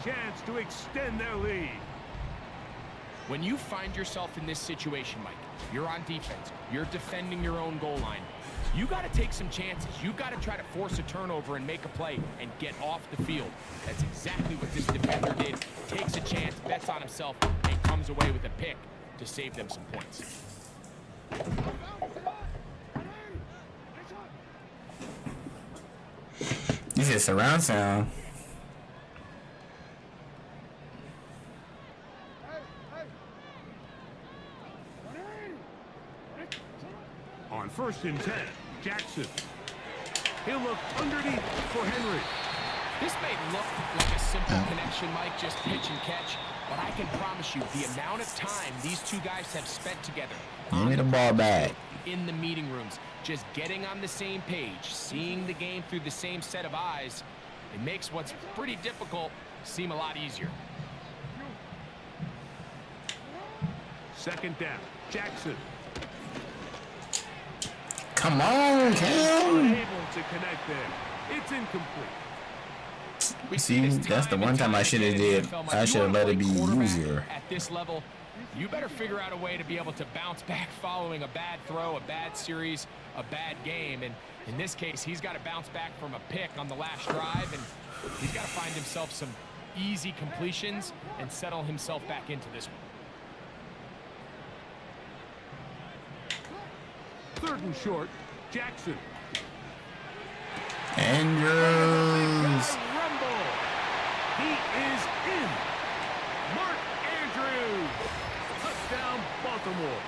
Chance to extend their lead. When you find yourself in this situation, Mike, you're on defense, you're defending your own goal line, you got to take some chances. You got to try to force a turnover and make a play and get off the field. That's exactly what this defender did. Takes a chance, bets on himself, and comes away with a pick to save them some points. You said surround sound. first and 10. Jackson. He'll look underneath for Henry. This may look like a simple connection, Mike, just pitch and catch, but I can promise you the amount of time these two guys have spent together Give me the ball back. in the meeting rooms, just getting on the same page, seeing the game through the same set of eyes, it makes what's pretty difficult seem a lot easier. Second down. Jackson. Come on, Cam. Unable to connect there. It's incomplete. See, that's the one time I should have did. I should have let it be easier. At this level, you better figure out a way to be able to bounce back following a bad throw, a bad series, a bad game. And in this case, he's got to bounce back from a pick on the last drive, and he's got to find himself some easy completions and settle himself back into this one. Third and short. Jackson. Andrews. Rumble. He is in. Mark Andrews. Touchdown, Baltimore.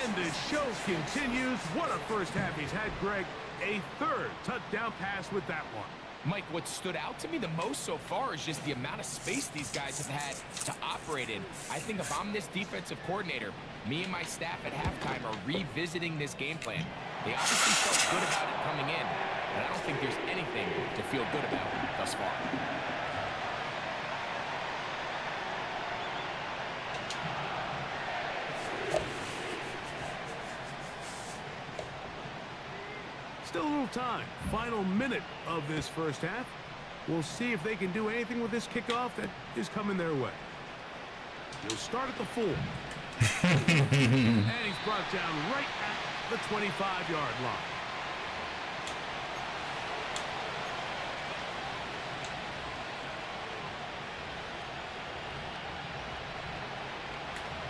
And the show continues. What a first half he's had, Greg. A third touchdown pass with that one. Mike, what stood out to me the most so far is just the amount of space these guys have had to operate in. I think if I'm this defensive coordinator, me and my staff at halftime are revisiting this game plan. They obviously felt good about it coming in, but I don't think there's anything to feel good about thus far. Still a little time. Final minute of this first half. We'll see if they can do anything with this kickoff that is coming their way. He'll start at the 4. And he's brought down right at the 25-yard line.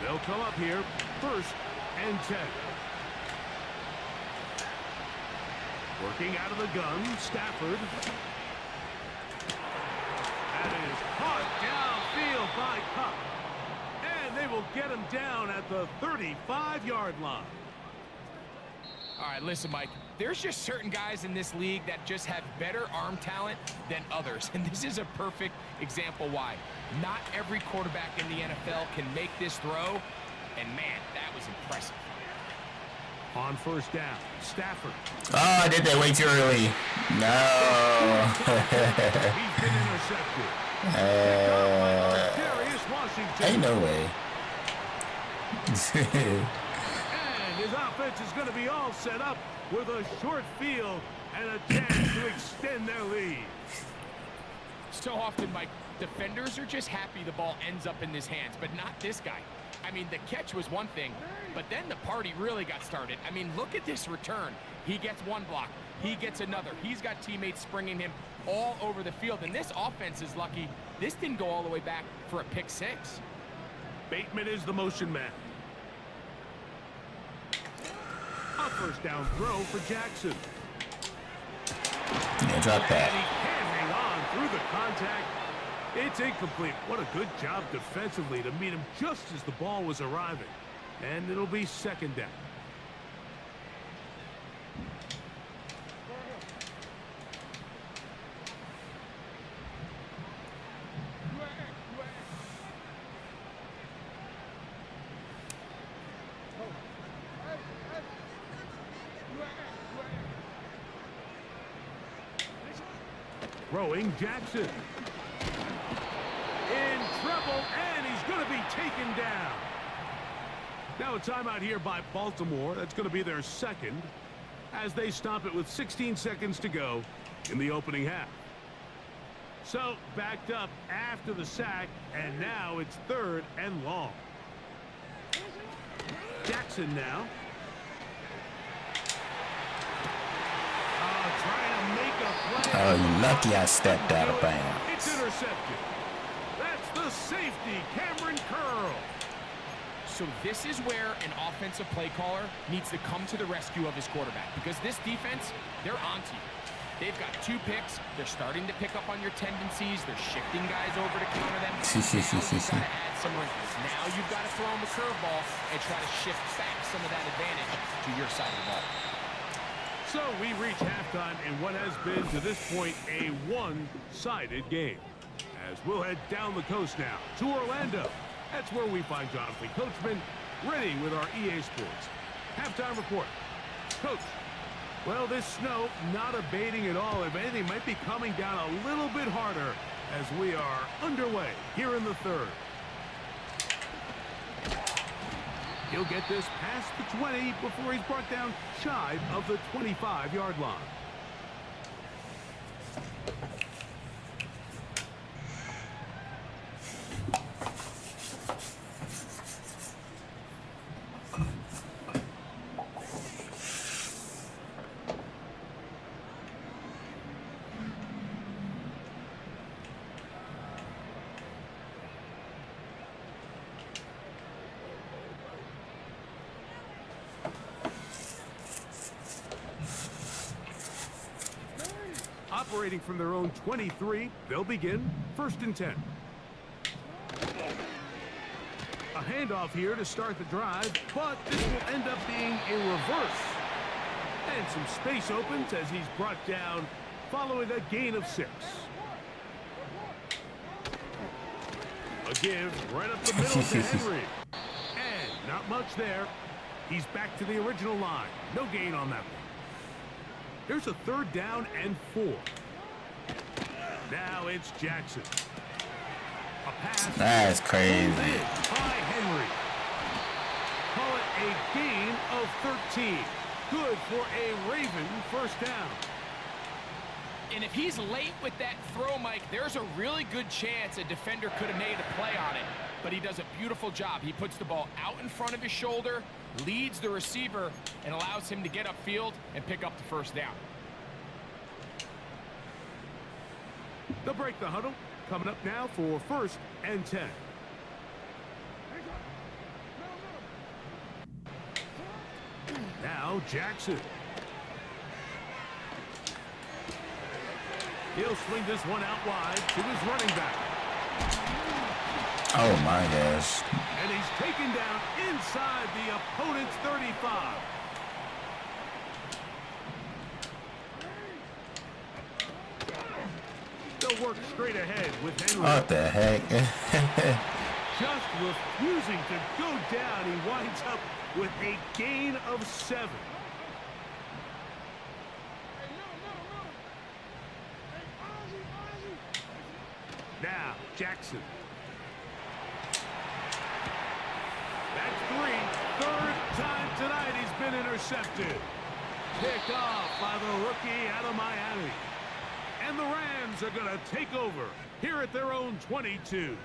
They'll come up here, first and 10. Working out of the gun, Stafford. That is caught downfield by Cup. And they will get him down at the 35-yard line. All right, listen, Mike, there's just certain guys in this league that just have better arm talent than others, and this is a perfect example why. Not every quarterback in the NFL can make this throw, and man, that was impressive. On first down, Stafford. Oh, I did that way too early. No. He's been intercepted. Darius Washington. Ain't no way. And his offense is going to be all set up with a short field and a chance to extend their lead. So often, Mike, defenders are just happy the ball ends up in his hands, but not this guy. I mean, the catch was one thing, but then the party really got started. I mean, look at this return. He gets one block. He gets another. He's got teammates springing him all over the field, and this offense is lucky this didn't go all the way back for a pick 6. Bateman is the motion man. A first down throw for Jackson. Yeah, drop that. And he can hang on through the contact. It's incomplete. What a good job defensively to meet him just as the ball was arriving. And it'll be second down. Throwing Jackson. In trouble, and he's going to be taken down. Now a timeout here by Baltimore. That's going to be their second as they stop it with 16 seconds to go in the opening half. So backed up after the sack, and now it's third and long. Jackson now. Trying to make a play. Oh, you lucky I stepped out of bounds. It's intercepted. That's the safety, Cameron Curl. So this is where an offensive play caller needs to come to the rescue of his quarterback, because this defense, they're onto you. They've got 2 picks. They're starting to pick up on your tendencies. They're shifting guys over to counter them. Now you've got to add some wrinkles. Now you've got to throw them a curveball and try to shift back some of that advantage to your side of the ball. So we reach halftime in what has been, to this point, a one-sided game. As we'll head down the coast now to Orlando. That's where we find Jonathan Coachman ready with our EA Sports halftime report. Coach, well, this snow not abating at all. If anything, might be coming down a little bit harder as we are underway here in the third. He'll get this past the 20 before he's brought down shy of the 25-yard line. Operating from their own 23, they'll begin 1st and 10. A handoff here to start the drive, but this will end up being a reverse. And some space opens as he's brought down following a gain of 6. A give right up the middle to Henry. And not much there. He's back to the original line. No gain on that one. Here's a 3rd down and 4. Now it's Jackson. A pass. That's crazy. By Henry. Call it a gain of 13. Good for a Raven 1st down. And if he's late with that throw, Mike, there's a really good chance a defender could have made a play on it. But he does a beautiful job. He puts the ball out in front of his shoulder, leads the receiver, and allows him to get upfield and pick up the 1st down. They'll break the huddle. Coming up now for 1st and 10. Now Jackson. He'll swing this one out wide to his running back. Oh my gosh. And he's taken down inside the opponent's 35. They'll work straight ahead with Henry. What the heck? Just refusing to go down. He winds up with a gain of 7. Now, Jackson. That's 3. 3rd time tonight he's been intercepted. Picked off by the rookie out of Miami. And the Rams are going to take over here at their own 22.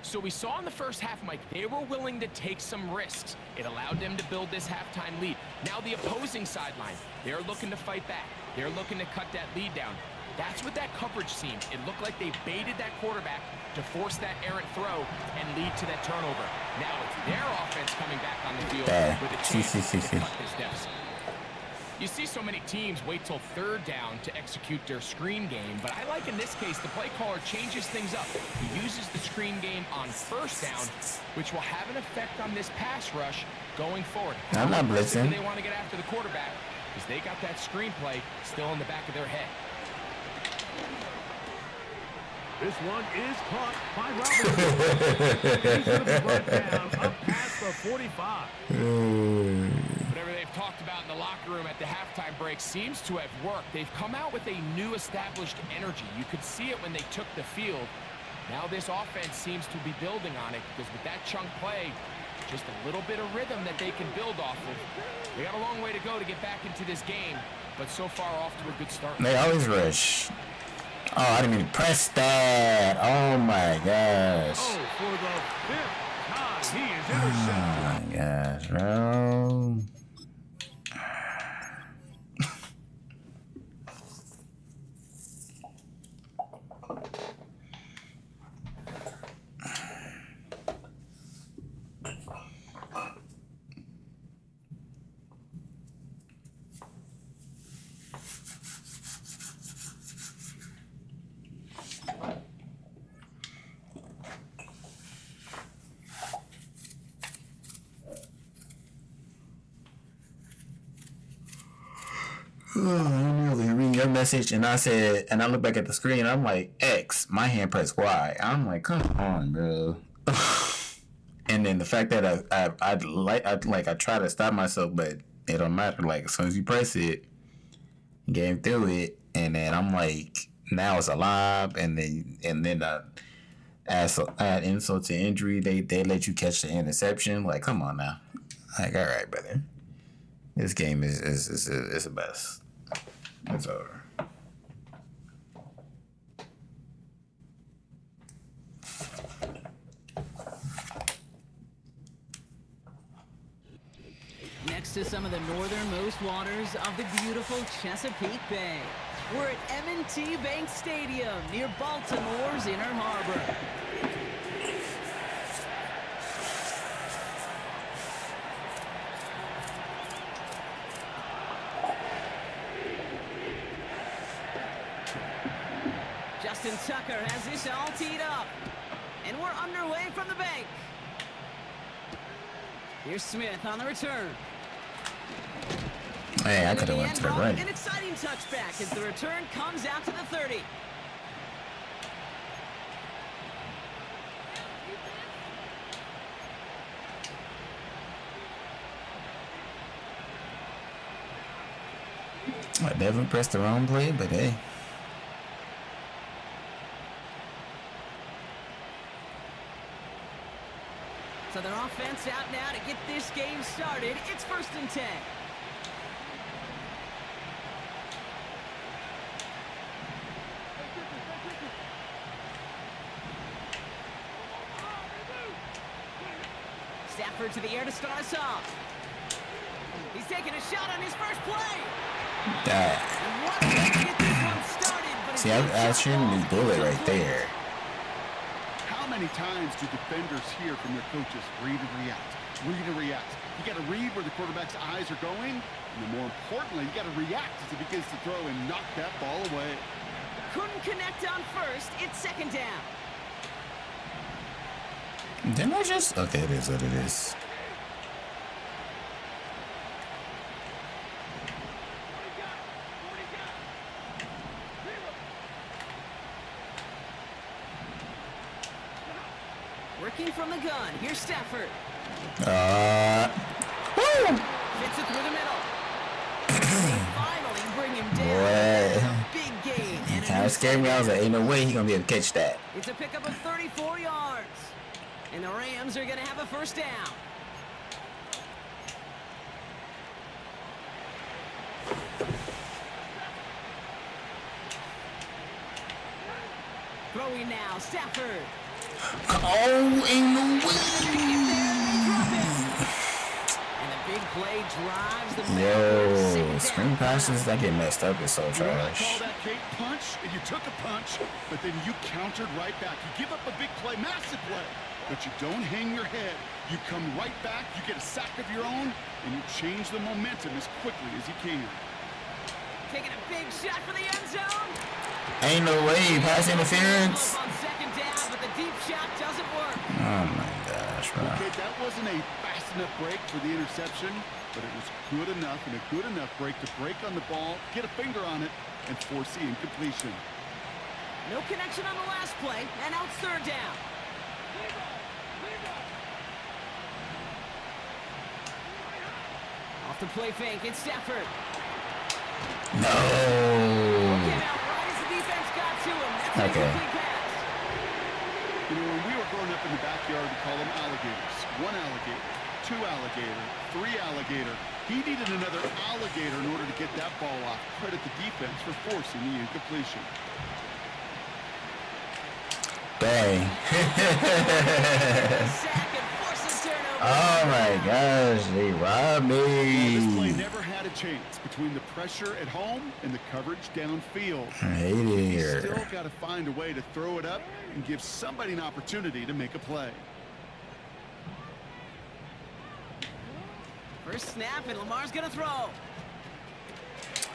So we saw in the first half, Mike, they were willing to take some risks. It allowed them to build this halftime lead. Now the opposing sideline, they're looking to fight back. They're looking to cut that lead down. That's what that coverage seemed. It looked like they baited that quarterback to force that errant throw and lead to that turnover. Now it's their offense coming back on the field with a chance to cut this deficit. You see so many teams wait till 3rd down to execute their screen game, but I like in this case the play caller changes things up. He uses the screen game on 1st down, which will have an effect on this pass rush going forward. I'm not blitzing. They want to get after the quarterback because they got that screenplay still in the back of their head. This one is caught by Robinson. He's going to be brought down up past the 45. Whatever they've talked about in the locker room at the halftime break seems to have worked. They've come out with a new established energy. You could see it when they took the field. Now this offense seems to be building on it because with that chunk play, just a little bit of rhythm that they can build off of. They got a long way to go to get back into this game, but so far off to a good start. They always rush. Oh, I didn't even press that. Oh my gosh. Oh, for the 5th time, he is intercepted. Oh my gosh, bro. I'm reading your message, and I said, and I look back at the screen, I'm like, X, my hand pressed Y. I'm like, come on, bro. And then the fact that I try to stop myself, but it don't matter. Like, as soon as you press it, game through it, and then I'm like, now it's alive, and then add insult to injury, they let you catch the interception. Like, come on now. Like, all right, brother. This game is the best. It's over. Next to some of the northernmost waters of the beautiful Chesapeake Bay, we're at M&T Bank Stadium near Baltimore's Inner Harbor. Justin Tucker has this all teed up, and we're underway from the bank. Here's Smith on the return. Hey, I could have went to the right. An exciting touchback as the return comes out to the 30. I definitely pressed the wrong play, but hey. So their offense out now to get this game started. It's 1st and 10. Stafford to the air to start us off. He's taking a shot on his first play. And what a way to get this one started, but see, I shouldn't be bullet right there. How many times do defenders hear from their coaches, read and react, read and react? You got to read where the quarterback's eyes are going, and then more importantly, you got to react as he begins to throw and knock that ball away. Couldn't connect on first. It's 2nd down. Didn't I just? Okay, it is what it is. Working from the gun. Here's Stafford. Woo! Fits it through the middle. They finally bring him down. Boy. Big gain. And Kind of scared me. I was like, ain't no way he gonna be able to catch that. It's a pickup of 34 yards. And the Rams are going to have a 1st down. Throwing now, Stafford. Oh, ain't no And the big play drives the way. Yo, screen passes that get messed up is so You know what I trash. call that, Kate? Punch, and you took a punch, but then you countered right back. You give up a big play, massive play, but you don't hang your head. You come right back, you get a sack of your own, and you change the momentum as quickly as you can. Taking a big shot for the end zone. Ain't no way, pass interference. On 2nd down, but the deep shot doesn't work. Oh my gosh, bro. Okay, that wasn't a fast enough break for the interception, but it was good enough and a good enough break to break on the ball, get a finger on it, and force the incompletion. No connection on the last play, and now it's 3rd down. Off the play fake, it's Stafford. No. Came out right as the defense got to him. That's a Okay. complete pass. You know, when we were growing up in the backyard, we call them alligators. 1 alligator, 2 alligator, 3 alligator. He needed another alligator in order to get that ball off. Credit the defense for forcing the incompletion. Dang. Sack and forces turnover. Oh my gosh, they robbed This play me. never had a chance between the pressure at home and the coverage downfield. I hate it You here. still got to find a way to throw it up and give somebody an opportunity to make a play. First snap, and Lamar's going to throw.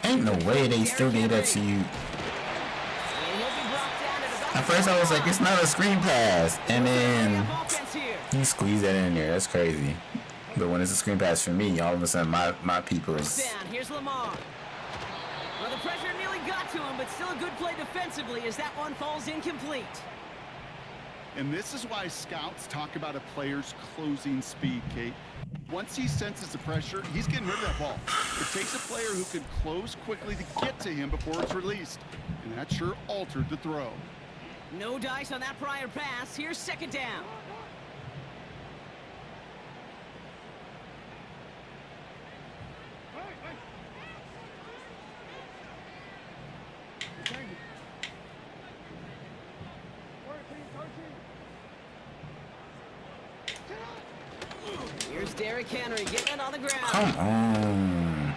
Ain't no way they still did that to you. And he'll be brought down at about At first I was like, it's not a screen pass. And then offense here. he squeezed that in there. That's crazy. But when it's a screen pass for me, all of a sudden my people is... Down. Here's Lamar. the pressure nearly got to him, but still a good play defensively as that one falls incomplete. And this is why scouts talk about a player's closing speed, Kate. Once he senses the pressure, he's getting rid of that ball. It takes a player who can close quickly to get to him before it's released. And that sure altered the throw. No dice on that prior pass. Here's second down. Here's Derrick Henry getting it on the ground. Come on.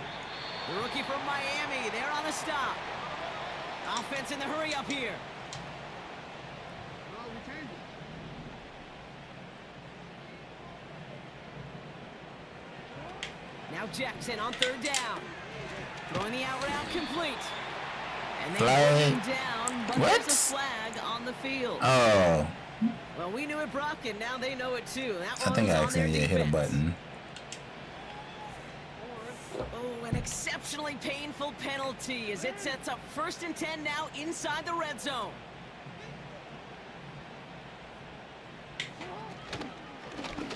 The rookie from Miami, they're on the stop. Offense in the hurry up here. Now Jackson on third down. Throwing the out route complete. And they Flag. him down, but What? there's a flag on the field. Oh, Well, we knew it, Brock, and now they know it too. That I think one's I on their accidentally hit a defense. button. Oh, an exceptionally painful penalty as it sets up 1st and 10 now inside the red zone.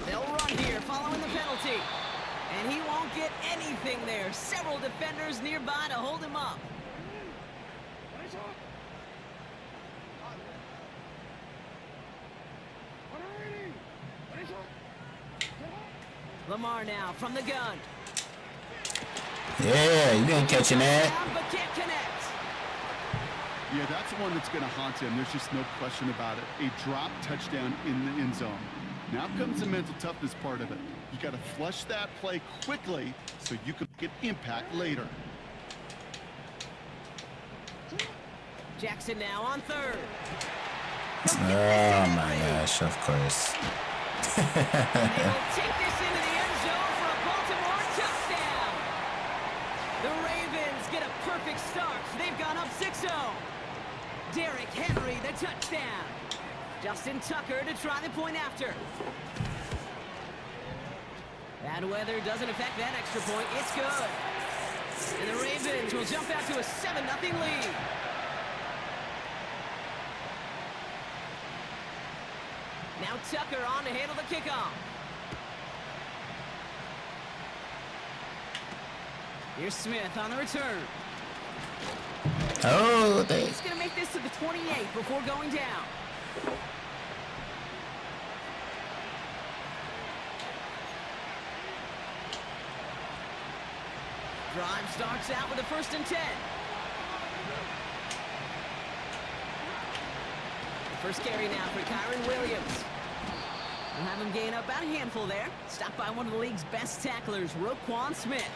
They'll run here following the penalty. And he won't get anything there. Several defenders nearby to hold him up. Lamar now from the gun. Yeah, you ain't catching that. But can't connect. Yeah, that's the one that's going to haunt him. There's just no question about it. A drop touchdown in the end zone. Now comes the mental toughness part of it. You got to flush that play quickly so you can get impact later. Jackson now on third. Oh my gosh, of course. They will take this into the end zone for a Baltimore touchdown. The Ravens get a perfect start. They've gone up 6-0. Derrick Henry, the touchdown. Justin Tucker to try the point after. Bad weather doesn't affect that extra point. It's good. And the Ravens will jump out to a 7-0 lead. Now Tucker on to handle the kickoff. Here's Smith on the return. Oh, they. He's going to make this to the 28 before going down. Drive starts out with a 1st and 10. The first carry now for Kyron Williams. We'll have him gain up about a handful there. Stopped by one of the league's best tacklers, Roquan Smith.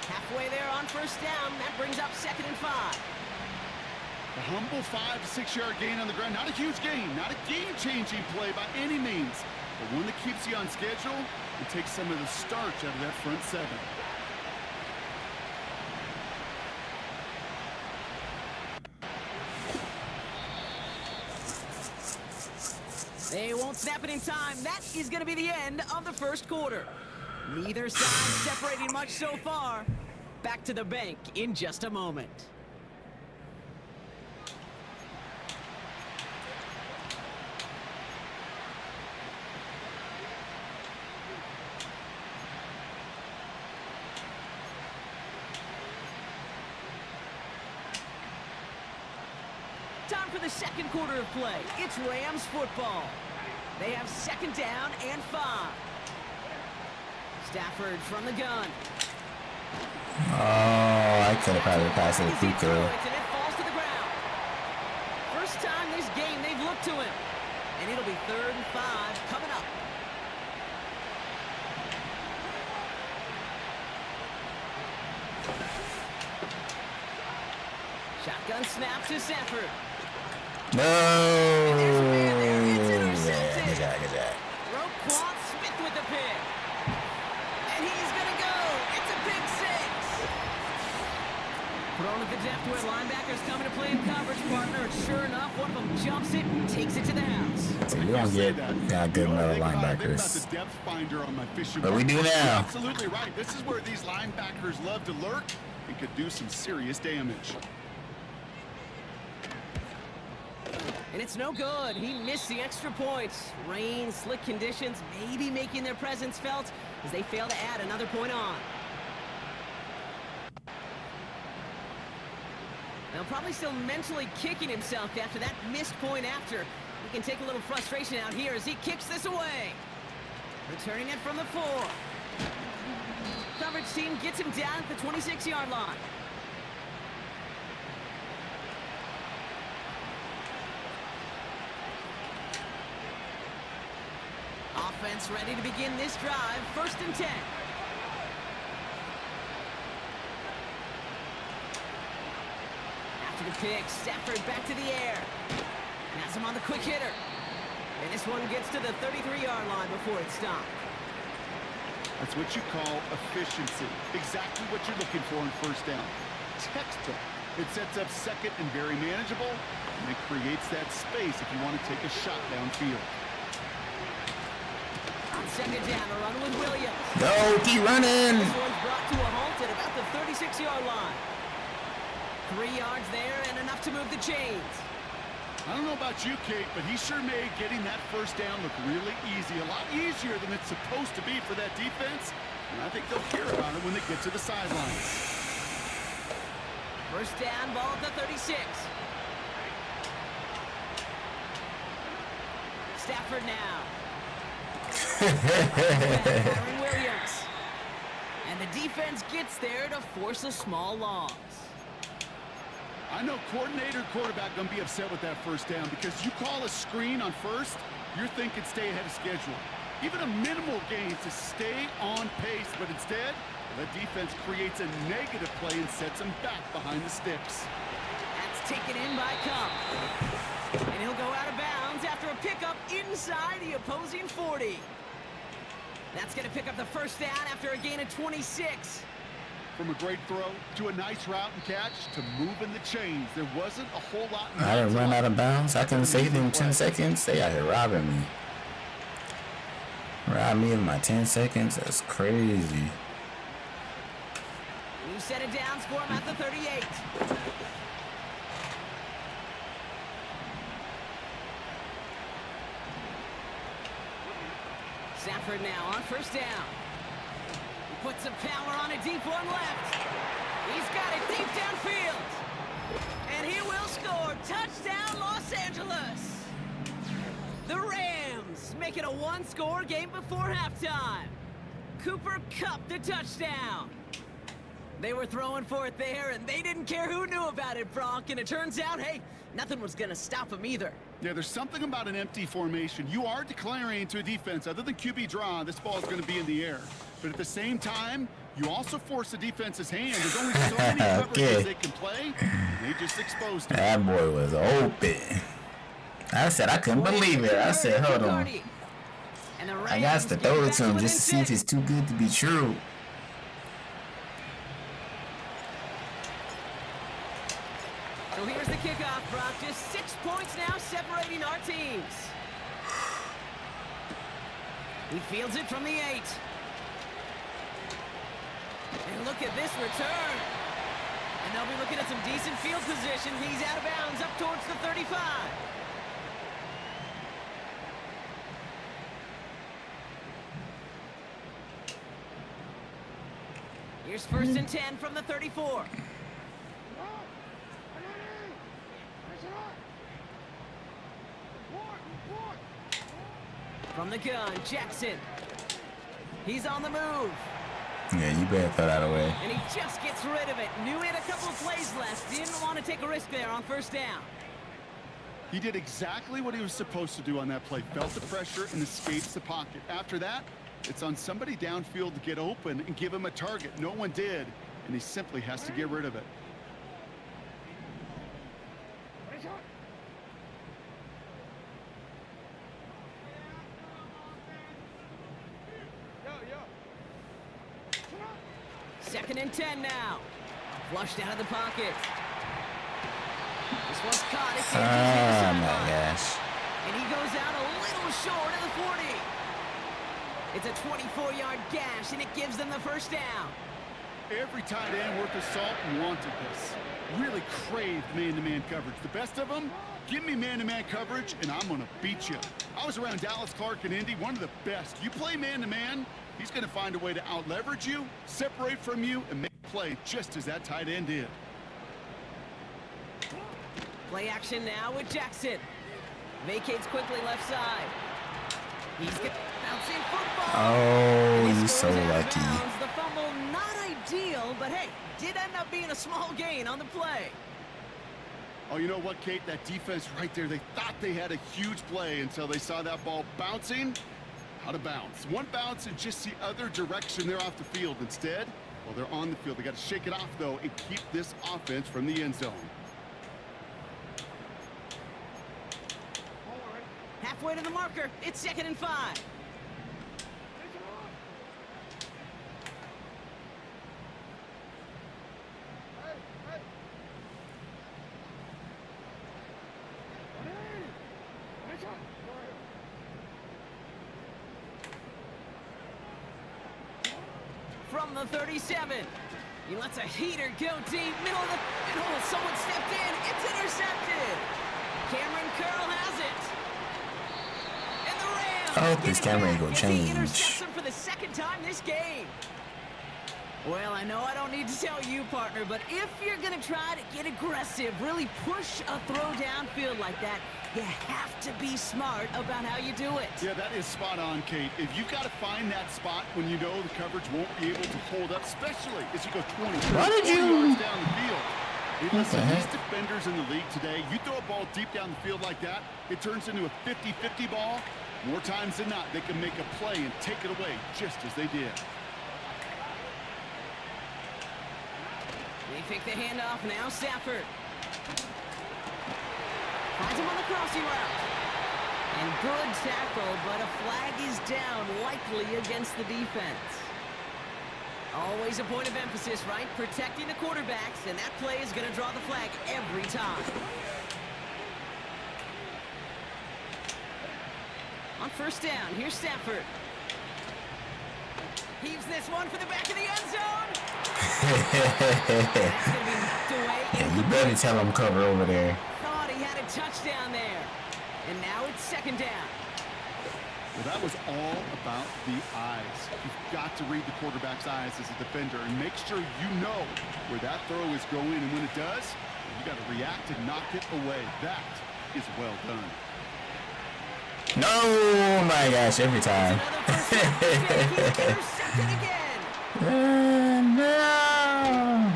Halfway there on 1st down. That brings up 2nd and 5. A humble 5 to 6 yard gain on the ground. Not a huge gain, not a game-changing play by any means, but one that keeps you on schedule and takes some of the starch out of that front 7. They won't snap it in time. That is going to be the end of the 1st quarter. Neither side separating much so far. Back to the bank in just a moment. Time for the 2nd quarter of play. It's Rams football. They have 2nd down and 5. Stafford from the gun. Oh, I could have probably passed it to Puka. And it falls to the ground. First time this game they've looked to him. And it'll be 3rd and 5 coming up. Shotgun snap to Stafford. No. It's intercepted. Yeah, good job, good job. Roquan Smith with the pick. And he's going to go. It's a pick 6. Thrown at the depth where linebackers coming to play in coverage, partner. And sure enough, one of them jumps it and takes it to the house. So we don't get good metal linebackers. But But we do now. Absolutely right. This is where these linebackers love to lurk and could do some serious damage. And it's no good. He missed the extra points. Rain, slick conditions, maybe making their presence felt as they fail to add another point on. Now probably still mentally kicking himself after that missed point after. He can take a little frustration out here as he kicks this away. Returning it from the 4. Coverage team gets him down at the 26-yard line. Offense ready to begin this drive. 1st and 10. After the pick, Stafford back to the air. Has him on the quick hitter. And this one gets to the 33-yard line before it's stopped. That's what you call efficiency. Exactly what you're looking for in 1st down. Textbook. It sets up 2nd and very manageable, and it creates that space if you want to take a shot downfield. On 2nd down, a run with Williams. Go, keep running. This one's brought to a halt at about the 36-yard line. 3 yards there and enough to move the chains. I don't know about you, Kate, but he sure made getting that 1st down look really easy. A lot easier than it's supposed to be for that defense. And I think they'll hear about it when they get to the sidelines. 1st down, ball at the 36. Stafford now. Aaron Williams. And the defense gets there to force a small loss. I know coordinator and quarterback going to be upset with that 1st down because you call a screen on 1st, you're thinking stay ahead of schedule. Even a minimal gain to stay on pace, but instead, the defense creates a negative play and sets them back behind the sticks. That's taken in by Cup. And he'll go out of bounds after a pickup inside the opposing 40. That's going to pick up the 1st down after a gain of 26. From a great throw to a nice route and catch to moving the chains, there wasn't a whole lot. I didn't run out of bounds. I couldn't save them 10 seconds. They out here robbing me. Rob me of my 10 seconds. That's crazy. You set it down for him at the 38. Stafford now on 1st down. Puts some power on a deep one left. He's got it deep downfield. And he will score. Touchdown, Los Angeles. The Rams make it a 1-score game before halftime. Cooper Kupp the touchdown. They were throwing for it there, and they didn't care who knew about it, Bronk. And it turns out, hey, nothing was going to stop him either. Yeah, there's something about an empty formation. You are declaring to a defense, other than QB draw, this ball is going to be in the air. But at the same time, you also force the defense's hand. There's only so many coverages they can play. They just exposed him. That boy was open. I said I couldn't believe it. I said, hold on. I got to throw it to him just to see if it's too good to be true. So here's the kickoff, Brock. Just 6 points now separating our teams. He fields it from the 8. And look at this return. And they'll be looking at some decent field position. He's out of bounds up towards the 35. Here's 1st and 10 from the 34. From the gun, Jackson. He's on the move. Yeah, you better throw that away. And he just gets rid of it. Knew he had a couple of plays left. Didn't want to take a risk there on 1st down. He did exactly what he was supposed to do on that play. Felt the pressure and escapes the pocket. After that, it's on somebody downfield to get open and give him a target. No one did, and he simply has to get rid of it. Second and 10 now. Flushed out of the pocket. This one's caught. It's Oh my gosh. And he goes out a little short of the 40. It's a 24-yard gash, and it gives them the 1st down. Every tight end worth his salt wanted this. Really craved man-to-man coverage. The best of them, give me man-to-man coverage, and I'm going to beat you. I was around Dallas Clark and Indy, one of the best. You play man-to-man, he's going to find a way to out-leverage you, separate from you, and make a play just as that tight end did. Play action now with Jackson. Vacates quickly left side. He's bouncing football. Oh, He you so scores out of lucky. bounds. The fumble, not ideal, but hey, did end up being a small gain on the play. Oh, you know what, Kate? That defense right there, they thought they had a huge play until they saw that ball bouncing out of bounds. One bounce in just the other direction. They're off the field. Instead, well, they're on the field. They got to shake it off, though, and keep this offense from the end zone. Halfway to the marker. It's 2nd and 5. From the 37. He lets a heater go deep. Middle of the middle. Someone stepped in. It's intercepted. Cameron Curl has it. And the Rams I hope this get it camera ain't back gonna as he change. intercepts him for the 2nd time this game. Well, I know I don't need to tell you, partner, but if you're going to try to get aggressive, really push a throw downfield like that, you have to be smart about how you do it. Yeah, that is spot on, Kate. If you've got to find that spot when you know the coverage won't be able to hold up, especially as you go 20, 30, Why did 40 you- yards down the field. Hey, listen, the these heck? defenders in the league today, you throw a ball deep down the field like that, it turns into a 50-50 ball. More times than not, they can make a play and take it away just as they did. They pick the handoff now. Stafford finds him on the crossing route. And good tackle, but a flag is down, likely against the defense. Always a point of emphasis, right? Protecting the quarterbacks, and that play is going to draw the flag every time. On 1st down, here's Stafford. Heaves this one for the back of the end zone. That's going to be knocked away. Yeah, you better tell him cover over there. Thought he had a touchdown there. And now it's 2nd down. Well, that was all about the eyes. You've got to read the quarterback's eyes as a defender and make sure you know where that throw is going, and when it does, you got to react and knock it away. That is well done. No, my gosh, every time. Intercepted again. No.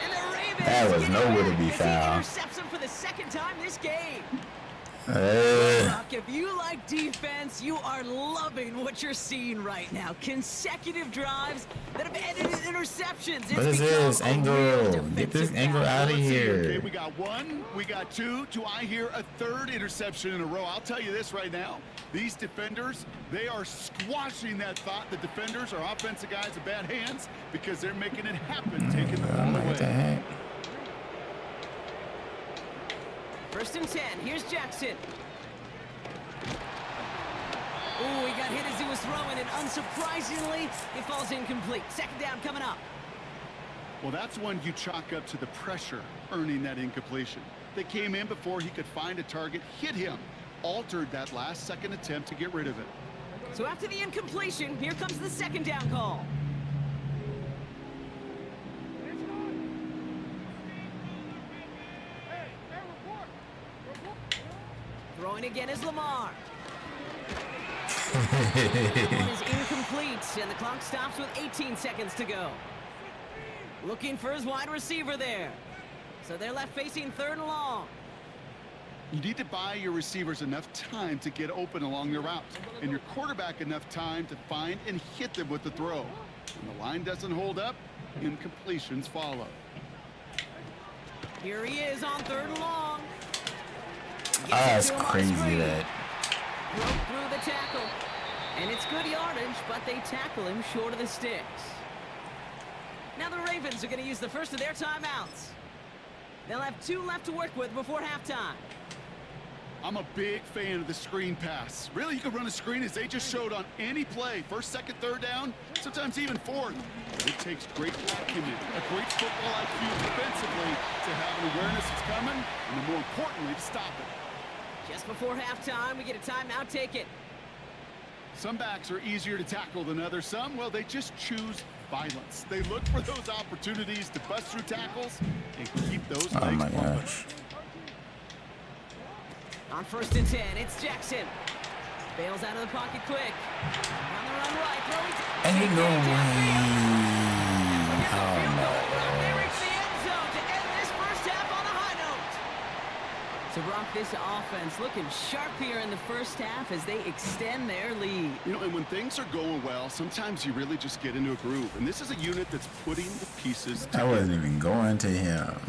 And the Ravens That was get it nowhere to back be as found. He intercepts him for the 2nd time this game. Uh, Brock, if you like defense, you are loving what you're seeing right now. Consecutive drives that have ended in interceptions. what is this angle? Get this angle out of Okay, here. we got 1, we got 2. Do I hear a 3rd interception in a row? I'll tell you this right now. These defenders, they are squashing that thought. The defenders are offensive guys with bad hands because they're making it happen, taking the ball What the away. heck? 1st and 10. Here's Jackson. Ooh, he got hit as he was throwing, and unsurprisingly, it falls incomplete. 2nd down coming up. Well, that's when you chalk up to the pressure earning that incompletion. They came in before he could find a target, hit him, altered that last-second attempt to get rid of it. So after the incompletion, here comes the 2nd down call. Throwing again is Lamar. One is incomplete, and the clock stops with 18 seconds to go. Looking for his wide receiver there. So they're left facing 3rd and long. You need to buy your receivers enough time to get open along their route, and your quarterback enough time to find and hit them with the throw. When the line doesn't hold up, incompletions follow. Here he is on 3rd and long. That's crazy that. Broke through the tackle. And it's good yardage, but they tackle him short of the sticks. Now the Ravens are going to use the first of their timeouts. They'll have 2 left to work with before halftime. I'm a big fan of the screen pass. Really, you can run a screen as they just showed on any play. First, second, third down, sometimes even fourth. But it takes great acumen, a great football IQ defensively to have an awareness it's coming, and then more importantly, to stop it. Just before halftime, we get a timeout. Take it. Some backs are easier to tackle than others. Some, well, they just choose violence. They look for those opportunities to bust through tackles and keep those legs Oh my pumping. gosh. On 1st and 10, it's Jackson. Bails out of the pocket quick. On the run right, throwing. Ain't no way. Oh They my reach the end zone to end this first half on a high note. So Brock, this offense looking sharp here in the first half as they extend their lead. You know, and when things are going well, sometimes you really just get into a groove. And this is a unit that's putting the pieces I together. wasn't even going to him.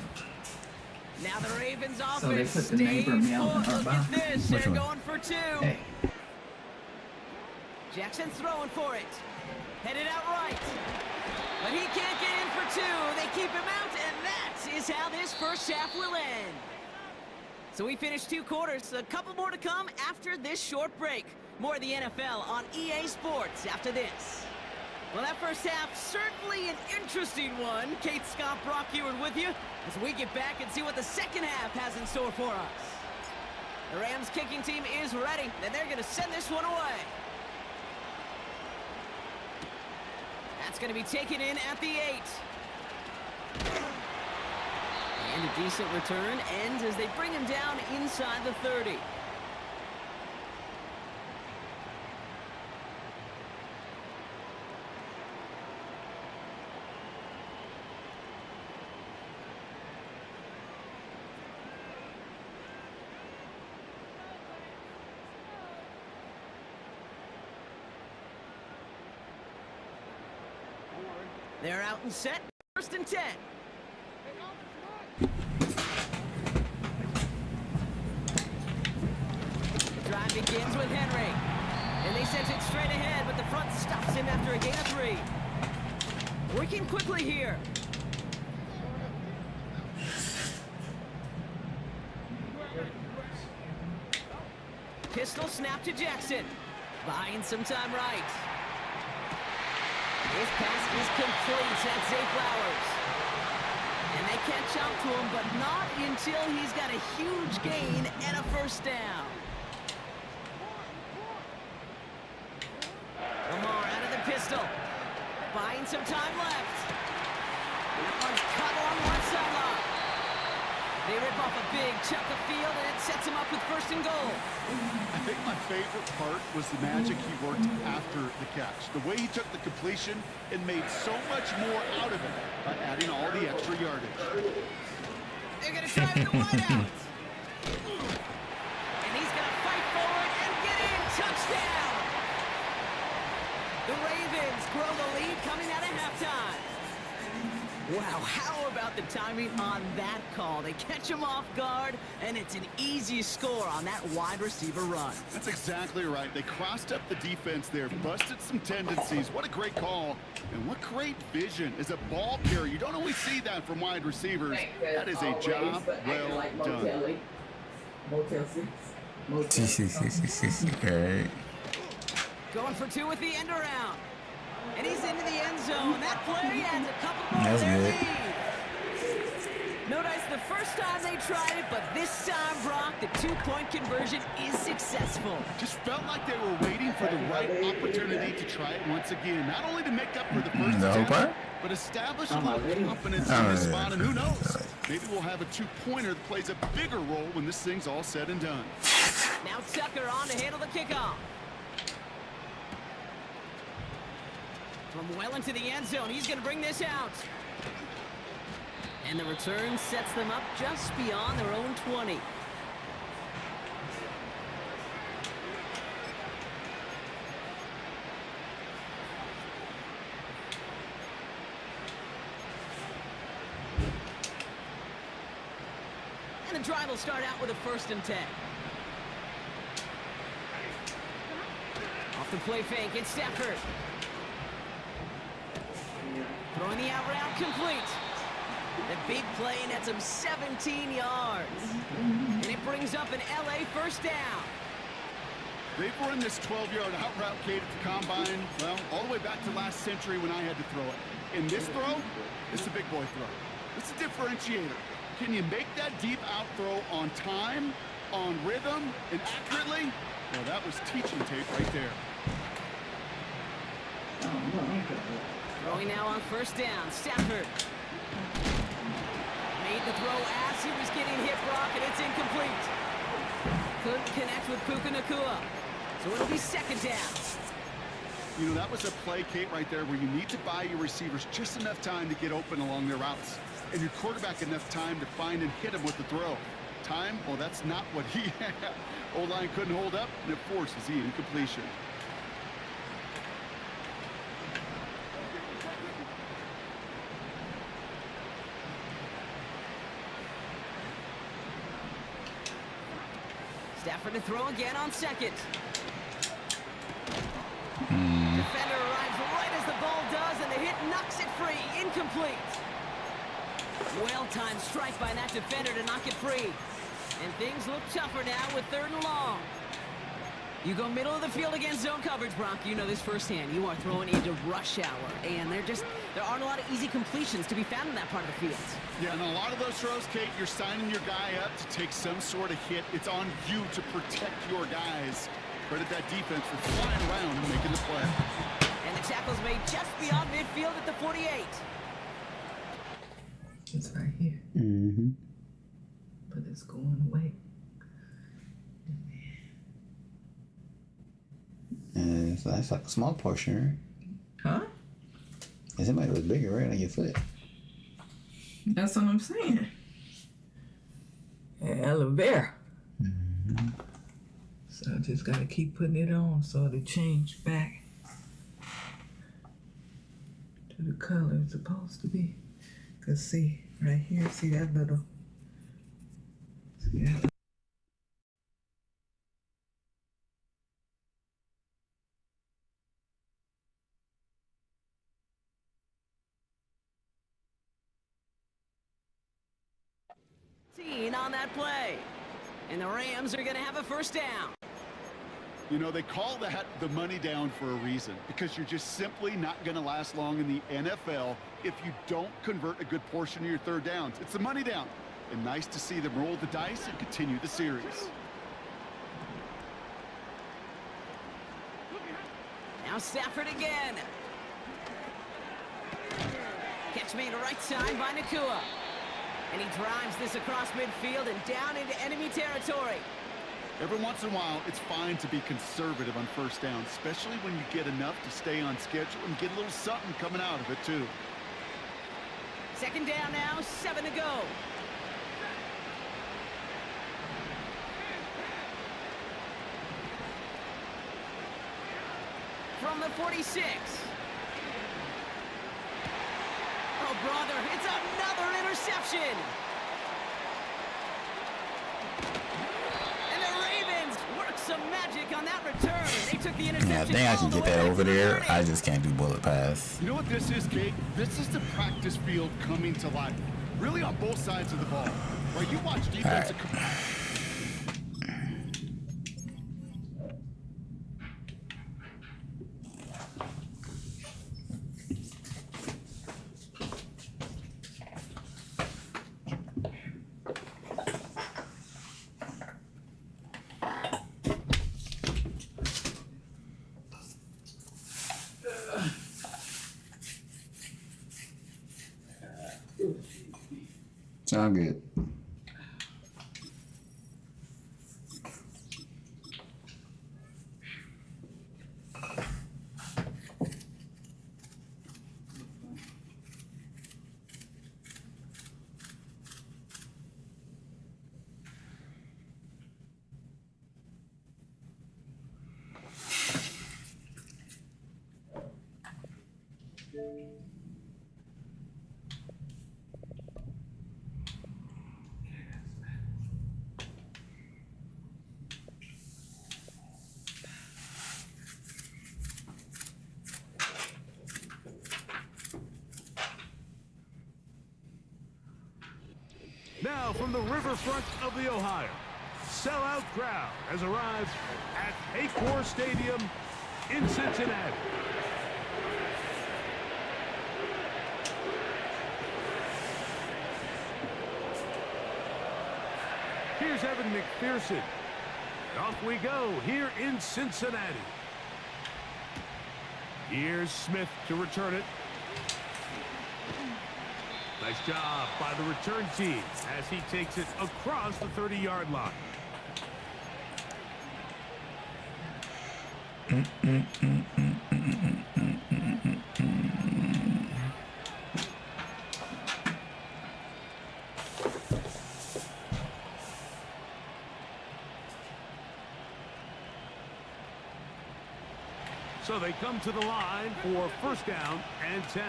Now the Ravens So they offense put the stays neighbor meal put. in our Look at box. this. Which They're one? going for 2. Hey, Jackson's throwing for it. Headed out right. But he can't get in for 2. They keep him out, and that is how this first half will end. So we finished 2 quarters. A couple more to come after this short break. More of the NFL on EA Sports after this. Well, that first half, certainly an interesting one. Kate, Scott, Brock Eward with you as we get back and see what the second half has in store for us. The Rams kicking team is ready, and they're going to send this one away. That's going to be taken in at the 8. And a decent return ends as they bring him down inside the 30. They're out and set. 1st and 10. The drive begins with Henry. And they sent it straight ahead, but the front stops him after a gain of 3. Working quickly here. Pistol snap to Jackson. Buying some time right. His pass is complete. That's Zay Flowers. And they catch up to him, but not until he's got a huge gain and a first down. Lamar out of the pistol. Buying some time left. That one's cut along one sideline. They rip off a big chunk of field, and it sets him up with 1st and goal. I think my favorite part was the magic he worked after the catch. The way he took the completion and made so much more out of it by adding all the extra yardage. They're going to try with the wideout. And he's going to fight forward and get in. Touchdown. The Ravens grow the lead coming out of halftime. Wow, how about the timing on that call? They catch him off guard, and it's an easy score on that wide receiver run. That's exactly right. They crossed up the defense there, busted some tendencies. What a great call, and what great vision as a ball carrier. You don't always see that from wide receivers. That is a job well done. Right. Going for 2 with the end around. And he's into the end zone. That play adds a couple more That's to their good. lead. Notice the first time they tried it, but this time, Brock, the 2-point conversion is successful. Just felt like they were waiting for the right opportunity to try it once again. Not only to make up for the first The whole attempt, part? but establish a little confidence Oh, in this yeah. spot. And who knows? Maybe we'll have a 2-pointer that plays a bigger role when this thing's all said and done. Now Tucker on to handle the kickoff. From well into the end zone, he's going to bring this out. And the return sets them up just beyond their own 20. And the drive will start out with a 1st and 10. Off the play fake, it's Stafford. Throwing the out route complete. The big play nets him 17 yards. And it brings brings up an LA first down. They've run this 12-yard out route, Kate, at the combine, well, all the way back to last century when I had to throw it. In this throw, it's a big boy throw. It's a differentiator. Can you make that deep out throw on time, on rhythm, and accurately? Well, that was teaching tape right there. Throwing now on first down, Stafford. Made the throw as he was getting hit, Brock, and it's incomplete. Couldn't connect with Puka Nacua. So it'll be second down. You know, that was a play, Kate, right there, where you need to buy your receivers just enough time to get open along their routes. And your quarterback enough time to find and hit him with the throw. Time? Well, that's not what he had. O-line couldn't hold up, and it forces the incompletion. Stafford to throw again on second. Defender arrives right as the ball does, and the hit knocks it free. Incomplete. Well-timed strike by that defender to knock it free. And things look tougher now with 3rd and long. You go middle of the field against zone coverage, Brock. You know this firsthand. You are throwing into rush hour, and there aren't a lot of easy completions to be found in that part of the field. Yeah, and a lot of those throws, Kate, you're signing your guy up to take some sort of hit. It's on you to protect your guys. Credit that defense for flying around and making the play. And the tackle's made just beyond midfield at the 48. It's right here. Mm-hmm. But it's going away. And so that's like a small portion, right? Huh? And somebody was bigger, right, on your foot. That's what I'm saying. Aloe vera. Mm-hmm. So I just gotta keep putting it on so it'll change back to the color it's supposed to be. Cause see, right here, see that little, see that little. On that play. And the Rams are going to have a first down. You know, they call that the money down for a reason, because you're just simply not going to last long in the NFL if you don't convert a good portion of your 3rd downs. It's the money down. And nice to see them roll the dice and continue the series. Now Stafford again. Catch made right side by Nacua. And he drives this across midfield and down into enemy territory. Every once in a while, it's fine to be conservative on first down, especially when you get enough to stay on schedule and get a little something coming out of it, too. Second down now, 7 to go. From the 46. Oh, brother, it's another interception. And the Ravens work some magic on that return. They took the interception. Yeah, I think I can get that over there. I just can't do bullet pass. You know what this is, Kate? This is the practice field coming to life. Really on both sides of the ball. Where you watch defense. Sound good. Now from the riverfront of the Ohio, sellout crowd has arrived at Paycor Stadium in Cincinnati. Here's Evan McPherson. Off we go here in Cincinnati. Here's Smith to return it. Nice job by the return team as he takes it across the 30-yard line. So they come to the line for first down and 10.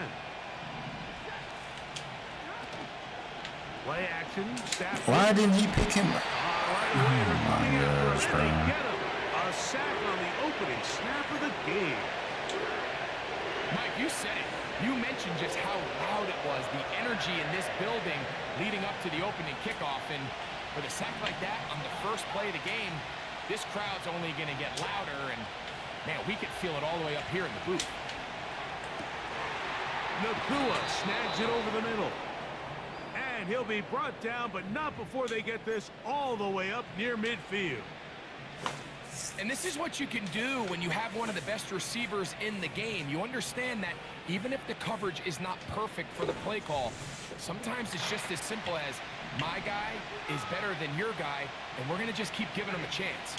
Play action. Why didn't he pick him up? A sack on the opening snap of the game. Mike, you said it. You mentioned just how loud it was, the energy in this building leading up to the opening kickoff. And with a sack like that on the first play of the game, this crowd's only going to get louder. And, man, we could feel it all the way up here in the booth. Nakua snags it over the middle. And he'll be brought down, but not before they get this all the way up near midfield. And this is what you can do when you have one of the best receivers in the game. You understand that even if the coverage is not perfect for the play call, sometimes it's just as simple as my guy is better than your guy, and we're going to just keep giving him a chance.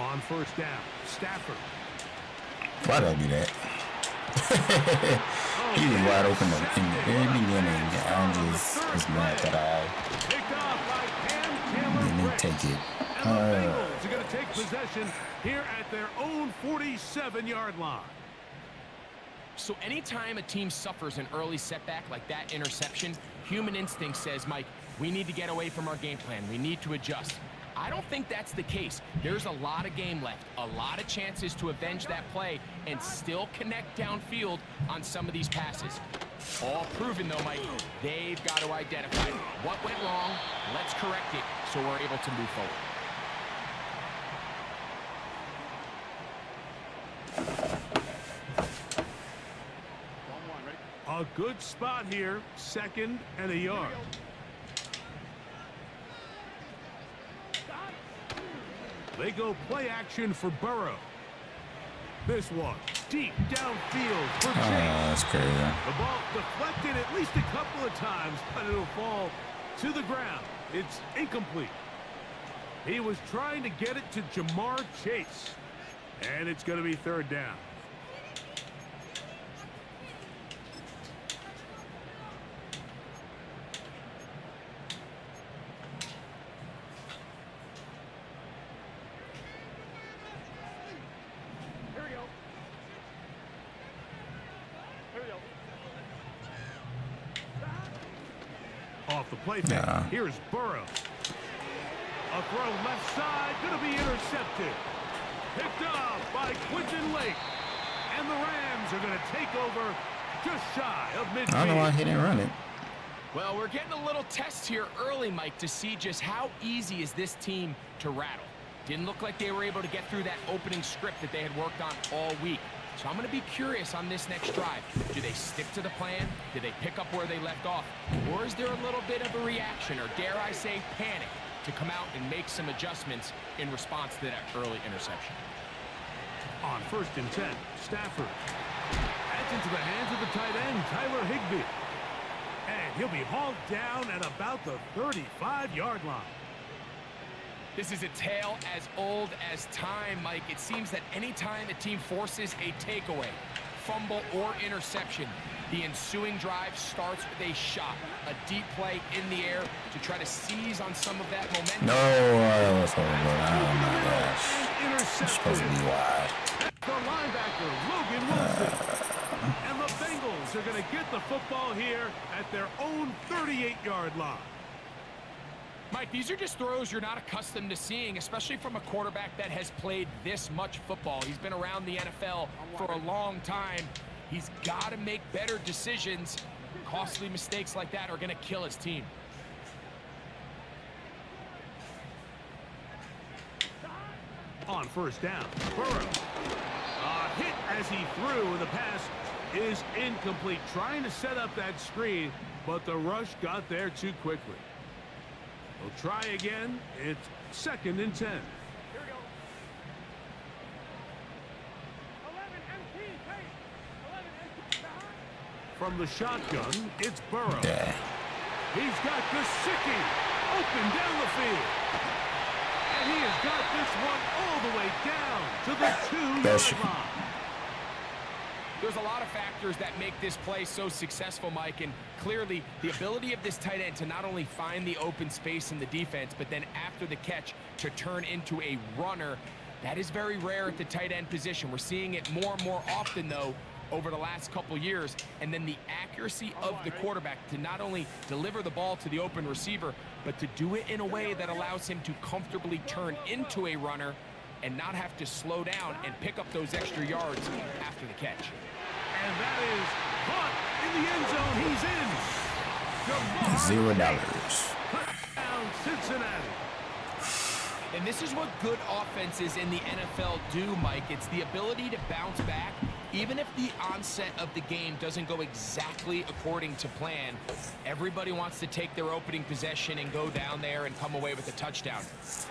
On first down, Stafford. Why did I do that? He was wide open in the very beginning. I just was mad that I didn't take it. And the Bengals are going to take possession here at their own 47-yard line. So anytime a team suffers an early setback like that interception, human instinct says, Mike, we need to get away from our game plan. We need to adjust. I don't think that's the case. There's a lot of game left, a lot of chances to avenge that play and still connect downfield on some of these passes. All proven, though, Mike, they've got to identify what went wrong, let's correct it so we're able to move forward. A good spot here, 2nd and a yard. They go play action for Burrow. This one, deep downfield for Chase. That's crazy. The ball deflected at least a couple of times, but it'll fall to the ground. It's incomplete. He was trying to get it to Jamar Chase. And it's going to be 3rd down. Off the play fake. Here's Burrow. A throw left side, going to be intercepted. Picked up by Quentin Lake. And the Rams are going to take over just shy of midfield. I don't know why he didn't run it. Well, we're getting a little test here early, Mike, to see just how easy is this team to rattle. Didn't look like they were able to get through that opening script that they had worked on all week. So I'm going to be curious on this next drive. Do they stick to the plan? Do they pick up where they left off? Or is there a little bit of a reaction, or dare I say panic, to come out and make some adjustments in response to that early interception? On 1st and 10, Stafford. That's into the hands of the tight end, Tyler Higbee. And he'll be hauled down at about the 35-yard line. This is a tale as old as time, Mike. It seems that any time a team forces a takeaway, fumble, or interception, the ensuing drive starts with a shot, a deep play in the air to try to seize on some of that momentum. No, that was horrible. Oh my gosh. It's supposed to be wide. The linebacker, Logan Wilson. And the Bengals are going to get the football here at their own 38-yard line. Mike, these are just throws you're not accustomed to seeing, especially from a quarterback that has played this much football. He's been around the NFL for a long time. He's got to make better decisions. Costly mistakes like that are going to kill his team. on first down. Burrow. Hit as he threw, and the pass is incomplete. Trying to set up that screen, but the rush got there too quickly. They'll try again. It's 2nd and 10. From the shotgun, it's Burrow. Yeah. He's got Gesicki open down the field. And he has got this one all the way down to the 2-yard line. There's a lot of factors that make this play so successful, Mike, and clearly the ability of this tight end to not only find the open space in the defense, but then after the catch to turn into a runner. That is very rare at the tight end position. We're seeing it more and more often, though, over the last couple years. And then the accuracy of the quarterback to not only deliver the ball to the open receiver, but to do it in a way that allows him to comfortably turn into a runner and not have to slow down and pick up those extra yards after the catch. And that is caught in the end zone. He's in. $0. Touchdown, Cincinnati. And this is what good offenses in the NFL do, Mike. It's the ability to bounce back. Even if the onset of the game doesn't go exactly according to plan, everybody wants to take their opening possession and go down there and come away with a touchdown.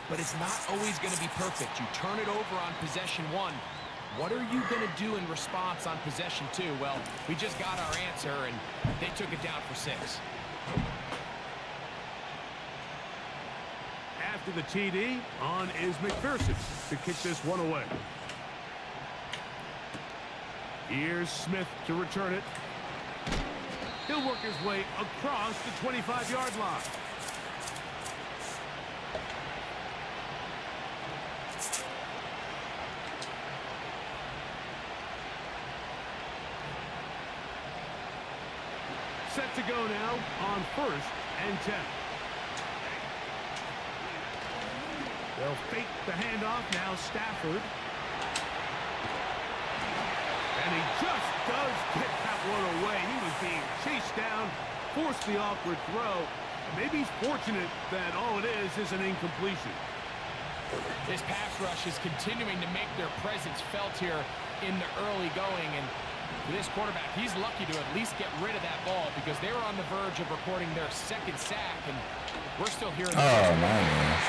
But it's not always going to be perfect. You turn it over on possession 1. What are you going to do in response on possession 2? Well, we just got our answer, and they took it down for 6. After the TD, on is McPherson to kick this one away. Here's Smith to return it. He'll work his way across the 25-yard line. Set to go now on 1st and 10. They'll fake the handoff now. Stafford. And he just does get that one away. He was being chased down, forced the awkward throw. And maybe he's fortunate that all it is an incompletion. This pass rush is continuing to make their presence felt here in the early going. And for this quarterback, he's lucky to at least get rid of that ball because they were on the verge of recording their 2nd sack. And we're still hearing. Oh, my gosh.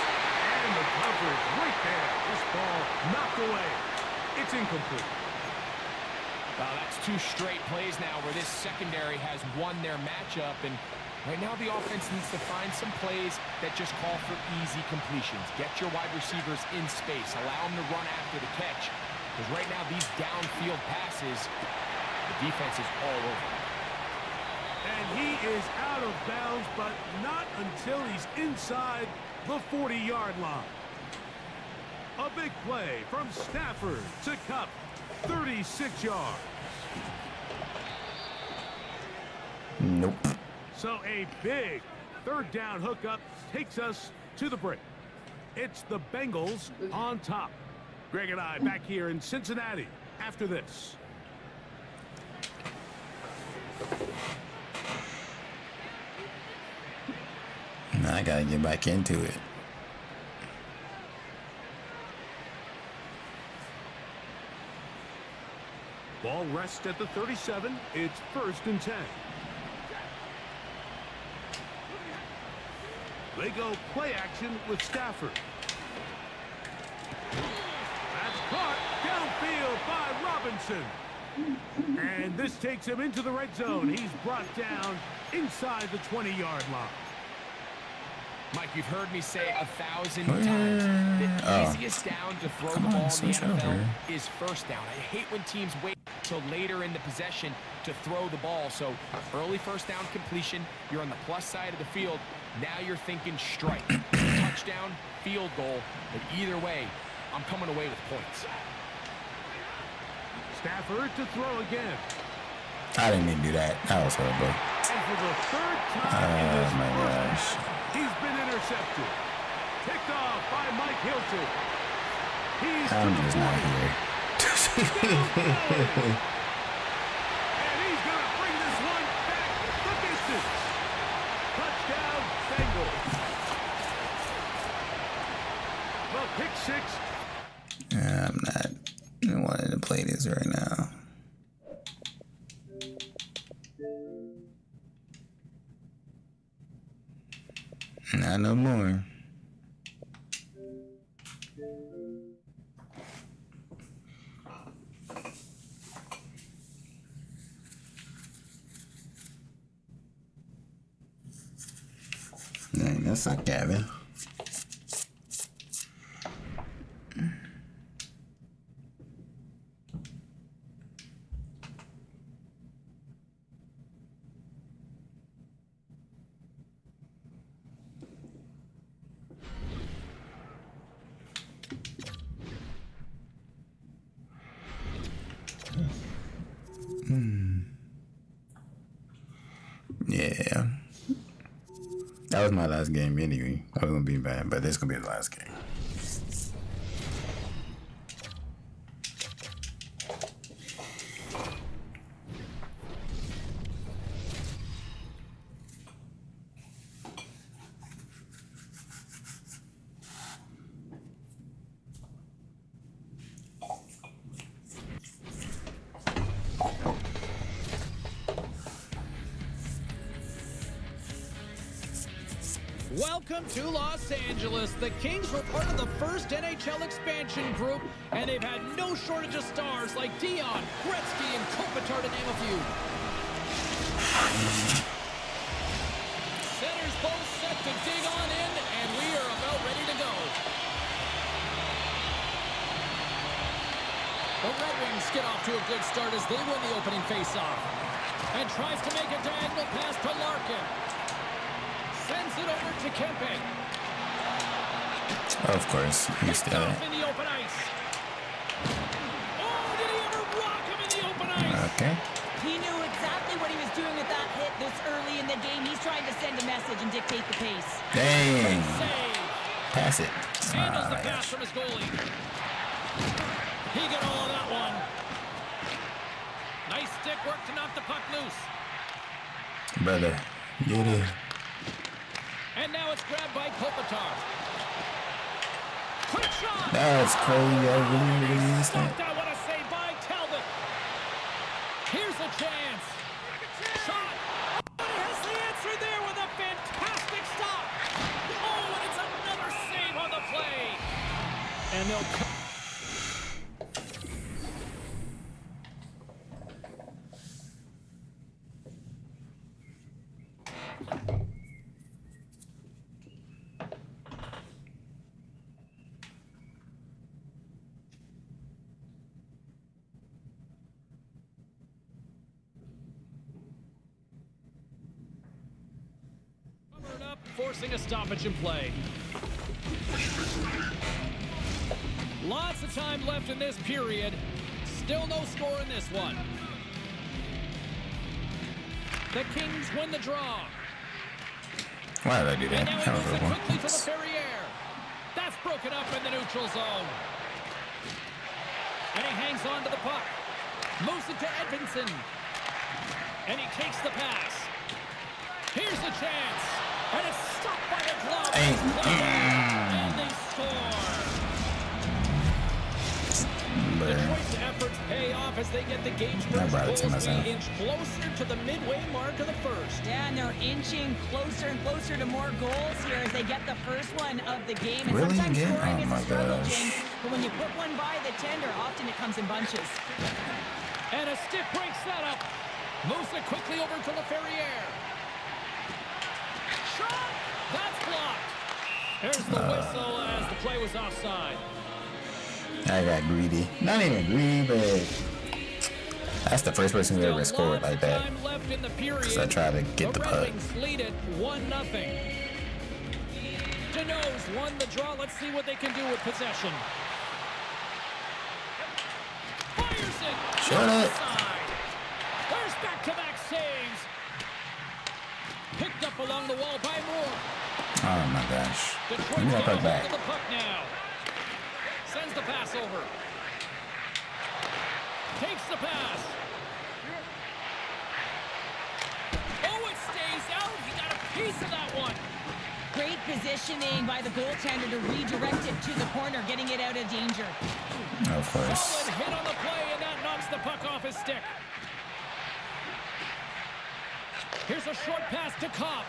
And the coverage right there. This ball knocked away. It's incomplete. That's 2 straight plays now where this secondary has won their matchup, and right now the offense needs to find some plays that just call for easy completions. Get your wide receivers in space. Allow them to run after the catch, because right now these downfield passes, the defense is all over. And he is out of bounds, but not until he's inside the 40-yard line. A big play from Stafford to Kupp. 36 yards. Nope. So a big 3rd down hookup takes us to the break. It's the Bengals on top. Greg and I back here in Cincinnati after this. Now I gotta get back into it. Ball rests at the 37. It's 1st and 10. They go play action with Stafford. That's caught downfield by Robinson. And this takes him into the red zone. He's brought down inside the 20-yard line. Mike, you've heard me say 1,000 times, the easiest down to throw the ball in the NFL is 1st down. I hate when teams wait until later in the possession to throw the ball. So early 1st down completion, you're on the plus side of the field. Now you're thinking strike, touchdown, field goal. But either way, I'm coming away with points. Stafford to throw again. I didn't mean to do that. That was horrible. And for the 3rd time in this my first, gosh. he's been intercepted. Picked off by Mike Hilton. I'm just not here. And he's going to bring this one back the distance. Touchdown, Bengals. The pick 6 I'm not wanting to play this right now. Not no more. Dang, that's not Gavin. Yeah. That was my last game anyway. I was gonna be bad, but this gonna be the last game. Welcome to Los Angeles. The Kings were part of the first NHL expansion group, and they've had no shortage of stars like Dion, Gretzky, and Kopitar, to name a few. Centers both set to dig on in, and we are about ready to go. The Red Wings get off to a good start as they win the opening faceoff. And tries to make a diagonal pass to Larkin. Sends it over to Kempe. Of course, he's still in the open ice. Oh, did he ever rock him in the open ice? okay. He knew exactly what he was doing with that hit this early in the game. He's trying to send a message and dictate the pace. Dang. Save. Pass it. Handles the pass from his goalie. He got all of that one. Nice stick work to knock the puck loose. Brother, get it. And now it's grabbed by Kopitar. Quick shot! That's crazy. I really missed that. I want to say by Talbot. Here's a chance. Shot. He has the answer there with a fantastic stop. Oh, and it's another save on the play. And they'll come. Forcing a stoppage in play. Lots of time left in this period. Still no score in this one. The Kings win the draw. Why did I do that? And now That it was moves a it one. quickly to the Ferriere. That's broken up in the neutral zone. And he hangs on to the puck. Moves it to Edmondson. And he takes the pass. Here's the chance. And it's stopped by the glove. And they score. The choice efforts pay off as they get the game scorers goals an inch closer to the midway mark of the first. Yeah, and they're inching closer and closer to more goals here as they get the first one of the game. And Really? sometimes Again? scoring Oh is my a struggle, gosh. James. But when you put one by the tender, often it comes in bunches. And a stick breaks that up. Moves it quickly over to the Ferriere. Shot! That's blocked. There's the whistle as the play was offside. I got greedy. Not even greedy, but that's the first person who ever scored like that. Because I tried to get the Red puck. Wings lead it 1-0. Denos won the draw. Let's see what they can do with possession. Fires it. Shut up. Side. There's back-to-back saves. Picked up along the wall by Moore. Oh my gosh. Detroit's Give me that got puck back. hold of the puck now. Sends the pass over. Takes the pass. Oh, it stays out. He got a piece of that one. Great positioning by the goaltender to redirect it to the corner, getting it out of danger. Of course. Solid hit on the play, and that knocks the puck off his stick. Here's a short pass to Kopp.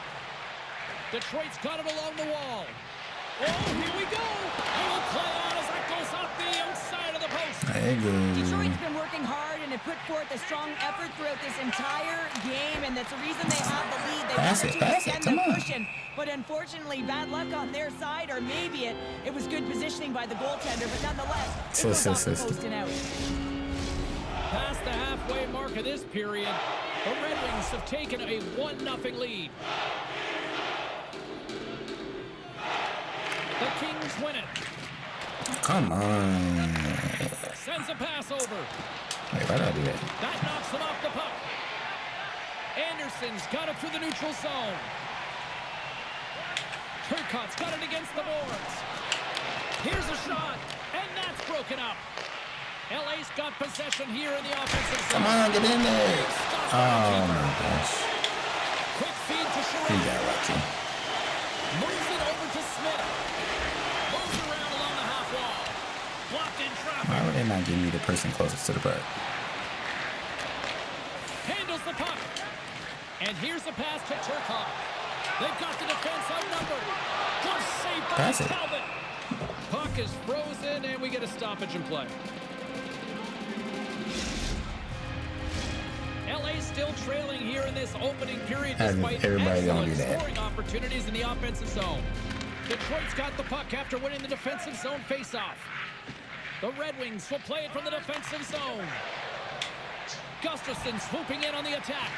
Detroit's got it along the wall. Oh, here we go. He will play on as that goes off the outside of the post. Hey, good. Detroit's been working hard and have put forth a strong effort throughout this entire game, and that's the reason they have the lead. They wanted to extend them pushing, but unfortunately, bad luck on their side, or maybe it was good positioning by the goaltender, but nonetheless, it goes off the post and out. Past the halfway mark of this period, the Red Wings have taken a 1-0 lead. The Kings win it. Come on. Sends a pass over. Wait, why did I do that? That knocks him off the puck. Anderson's got it through the neutral zone. Turcotte's got it against the boards. Here's a shot, and that's broken up. LA's got possession here in the offensive zone. Come on, get in there. Oh, my gosh. Quick feed to He Sherrod. got lucky. Moves it over to Smith. Moves around along the half wall. Blocked in traffic. Why would they not give me the person closest to the puck? Handles the puck. And here's a pass to Turcotte. They've got the defense outnumbered. Good save by Pass it. Talbot. Puck is frozen, and we get a stoppage in play. LA still trailing here in this opening period As if despite everybody don't excellent do that. scoring opportunities in the offensive zone. Detroit's got the puck after winning the defensive zone faceoff. The Red Wings will play it from the defensive zone. Gustafsson swooping in on the attack.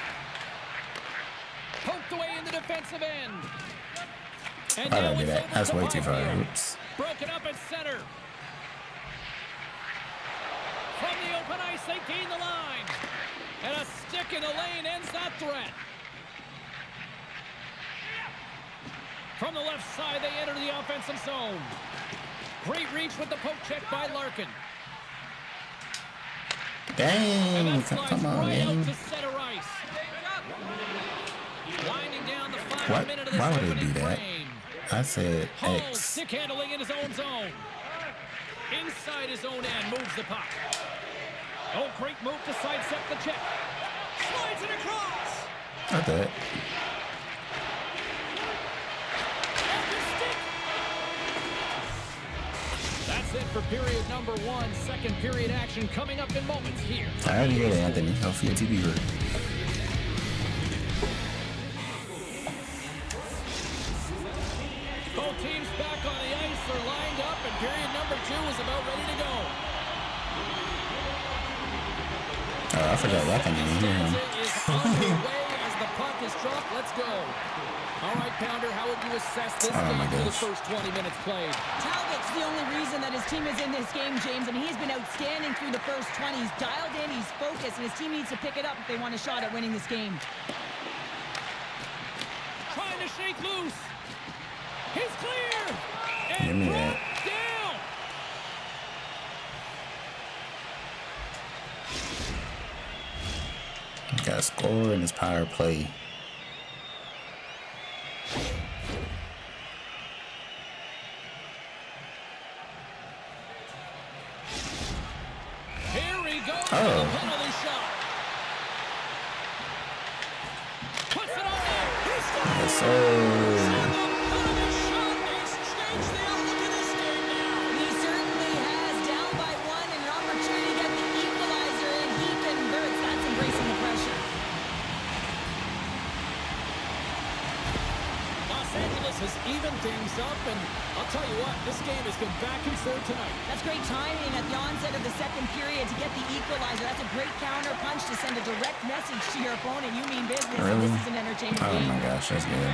Poked away in the defensive end. And I now don't do it's that. over That's to way too far. Byfield. Oops. Broken up at center. From the open ice, they gain the line. And a stick in the lane ends that threat. From the left side, they enter the offensive zone. Great reach with the poke check by Larkin. And Dang. that slides Come on, right man. out to center ice. Winding down the final What? minute of this Why would they opening do that? frame. I said Hall X. stick handling in his own zone. Inside his own end, moves the puck. Oh, great move to sidestep the check. Slides it across. I thought. Off his stick. That's it for period number 1. Second period action coming up in moments here. I already heard it, Anthony. Hopefully your TV work. Both teams back on the ice are lined up, and period number 2 is about ready to go. Oh, I forgot that can even hear him. Is underway as the puck is dropped. Let's go. All right, Pounder, how would you assess this Oh, game my through the gosh. first 20 minutes played? Talbot's the only reason that his team is in this game, James, and he's been outstanding through the first 20. He's dialed in, he's focused, and his team needs to pick it up if they want a shot at winning this game. Trying to shake loose. He's clear. Give And me brought that. down. Got a score in his power play. Here he goes. Oh. with a penalty shot. Puts it on net. He scores. Yes, sir. Penalty shot. He's changed the outlook of this game now. He certainly has, down by one, and an opportunity to get the equalizer, and he converts. That's embracing the pressure. Los Angeles has evened things up, and I'll tell you what, this game has been back and forth tonight. That's great timing at the onset of the second period to get the equalizer. That's a great counter punch to send a direct message to your opponent. You mean business, and Really? this is an entertaining Oh game. my gosh, that's good.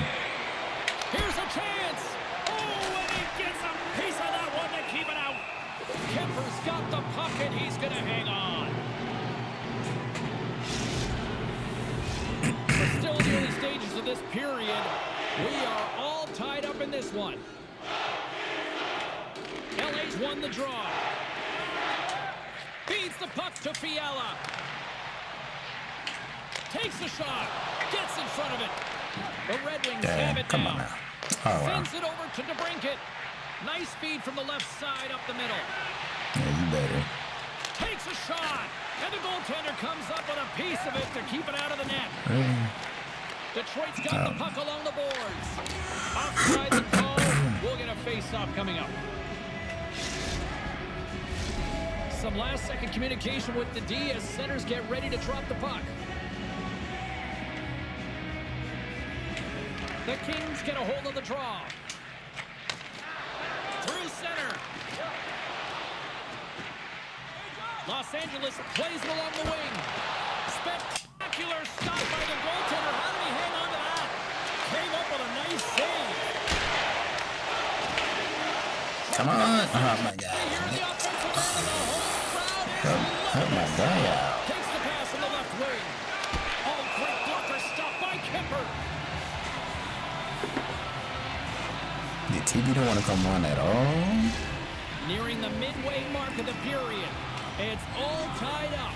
Here's a chance. Oh, and he gets a piece of that one to keep it out. Kemper's got the puck, and he's going to hang on. We're still in the early stages of this period. We are all tied up in this one. LA's won the draw. Feeds the puck to Fiala. Takes the shot. Gets in front of it. The Red Wings have Dang, it come now. on now. Oh, wow. Sends it over to DeBrincat. Nice feed from the left side up the middle. Yeah, you better. Takes a shot. And the goaltender comes up with a piece of it to keep it out of the net. Really? Detroit's got the puck along the boards. Offside the call. We'll get a face-off coming up. Some last-second communication with the D as centers get ready to drop the puck. The Kings get a hold of the draw. Through center. Los Angeles plays it along the wing. Spectacular stop by the goaltender. How did he hang on to that? Came up with a nice save. Come on. Oh, my God. Here's the offensive end, and the whole crowd is Cut my guy out. takes the pass on the left wing. Oh, great blocker stop by Kemper. The TV don't want to come on at all. Nearing the midway mark of the period. It's all tied up.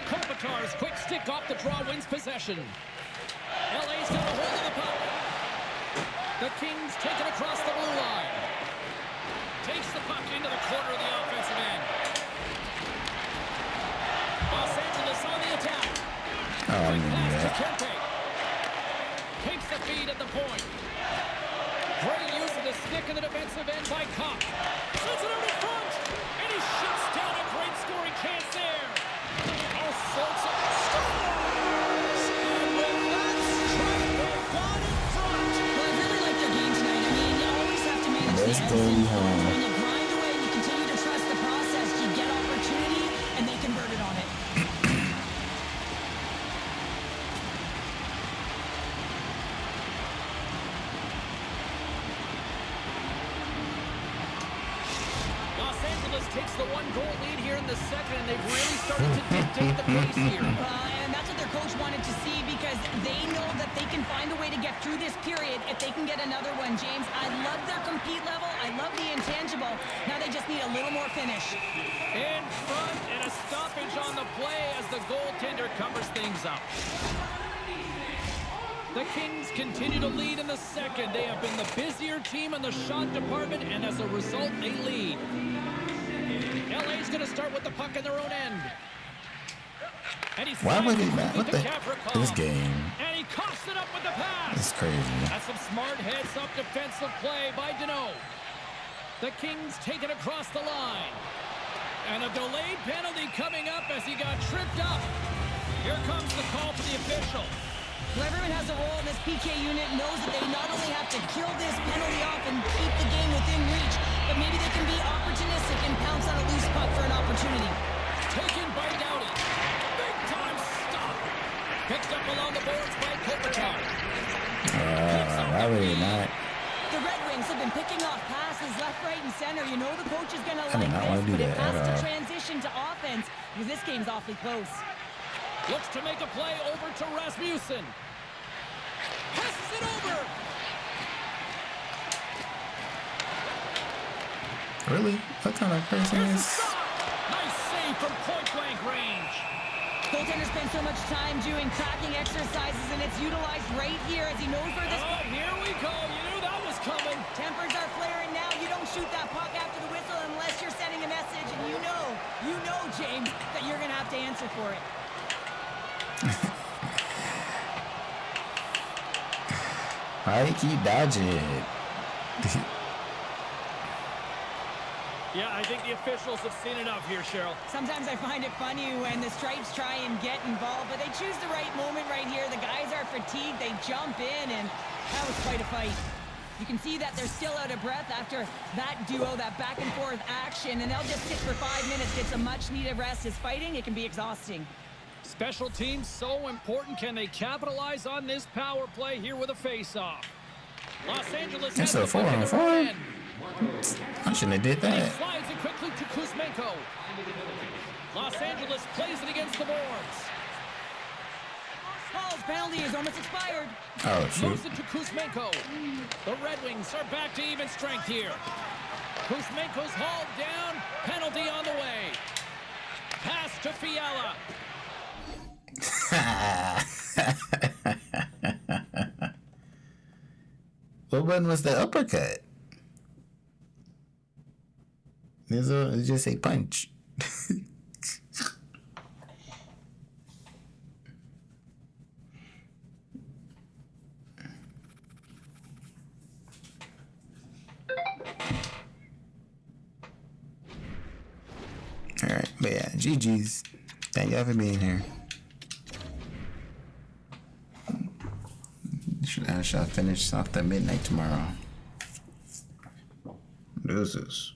Kopitar's quick stick off the draw wins possession. LA's got a hold of the puck. The Kings take it across the blue line. Takes the puck into the corner of the offensive end. Los Angeles on the attack. Oh, I knew Pass to that. Kempe. Takes the feed at the point. Great use of the stick in the defensive end by Kopp. Sends it out in front. And he shuts down a great scoring chance there. All sorts of scores. And with that strike, they've gone in front. Well, I really like their game tonight. I mean, you always have to manage Let's the go ebbs and home. flows. When you grind away and you continue to trust the process, you get opportunity, and they converted on it. Los Angeles takes the one-goal lead here in the second, and they've really started to dictate the pace here. And that's what their coach wanted to see because they know that they can find a way to get through this period if they can get another one, James. I love their compete level. I love the intangible. Now they just need a little more finish. In front, and a stoppage on the play as the goaltender covers things up. The Kings continue to lead in the second. They have been the busier team in the shot department, and as a result, they lead. LA's going to start with the puck in their own end. And he's Why would he flying not? What to the? Gavrikov. This game. And he coughs it up with the pass. It's crazy. That's some smart heads-up defensive play by Deneau. The Kings take it across the line. And a delayed penalty coming up as he got tripped up. Here comes the call for the official. Well, everyone has a role in this PK unit, knows that they not only have to kill this penalty off and keep the game within reach, but maybe they can be opportunistic and pounce on a loose puck for an opportunity. Taken by Doughty. Big time stop. Picked up along the boards by Kopitar. Why would he not? The Red Wings have been picking off passes left, right, and center. You know the coach is going to I do like not want to this, do but it that has at to all. transition to offense because this game's awfully close. Looks to make a play over to Rasmussen. Passes it over. Really? What kind of person Here's the is? shot. Nice save from point-blank range. Goaltender spends so much time doing tracking exercises, and it's utilized right here as he knows where this... Oh, here we go. You knew that was coming. Tempers are flaring now. You don't shoot that puck after the whistle unless you're sending a message, and you know, James, that you're going to have to answer for it. Why he keep dodging it? Yeah, I think the officials have seen enough here, Cheryl. Sometimes I find it funny when the Stripes try and get involved, but they choose the right moment right here. The guys are fatigued. They jump in, and that was quite a fight. You can see that they're still out of breath after that duo, that back-and-forth action, and they'll just sit for 5 minutes, get some much-needed rest. As fighting, it can be exhausting. Special teams so important. Can they capitalize on this power play here with a face-off? Los Angeles has It's a the puck in their 4-on-4? own end. I shouldn't have did And he that. slides it quickly to Kuzmenko. Los Angeles plays it against the boards. Hall's penalty is almost expired. Oh, shoot. Moves it to Kuzmenko. The Red Wings are back to even strength here. Kuzmenko's hauled down. Penalty on the way. Pass to Fiala. What button was the uppercut? It just say punch. Alright, but yeah, GG's. Thank y'all for being here. I shall finish off the midnight tomorrow. Deuces.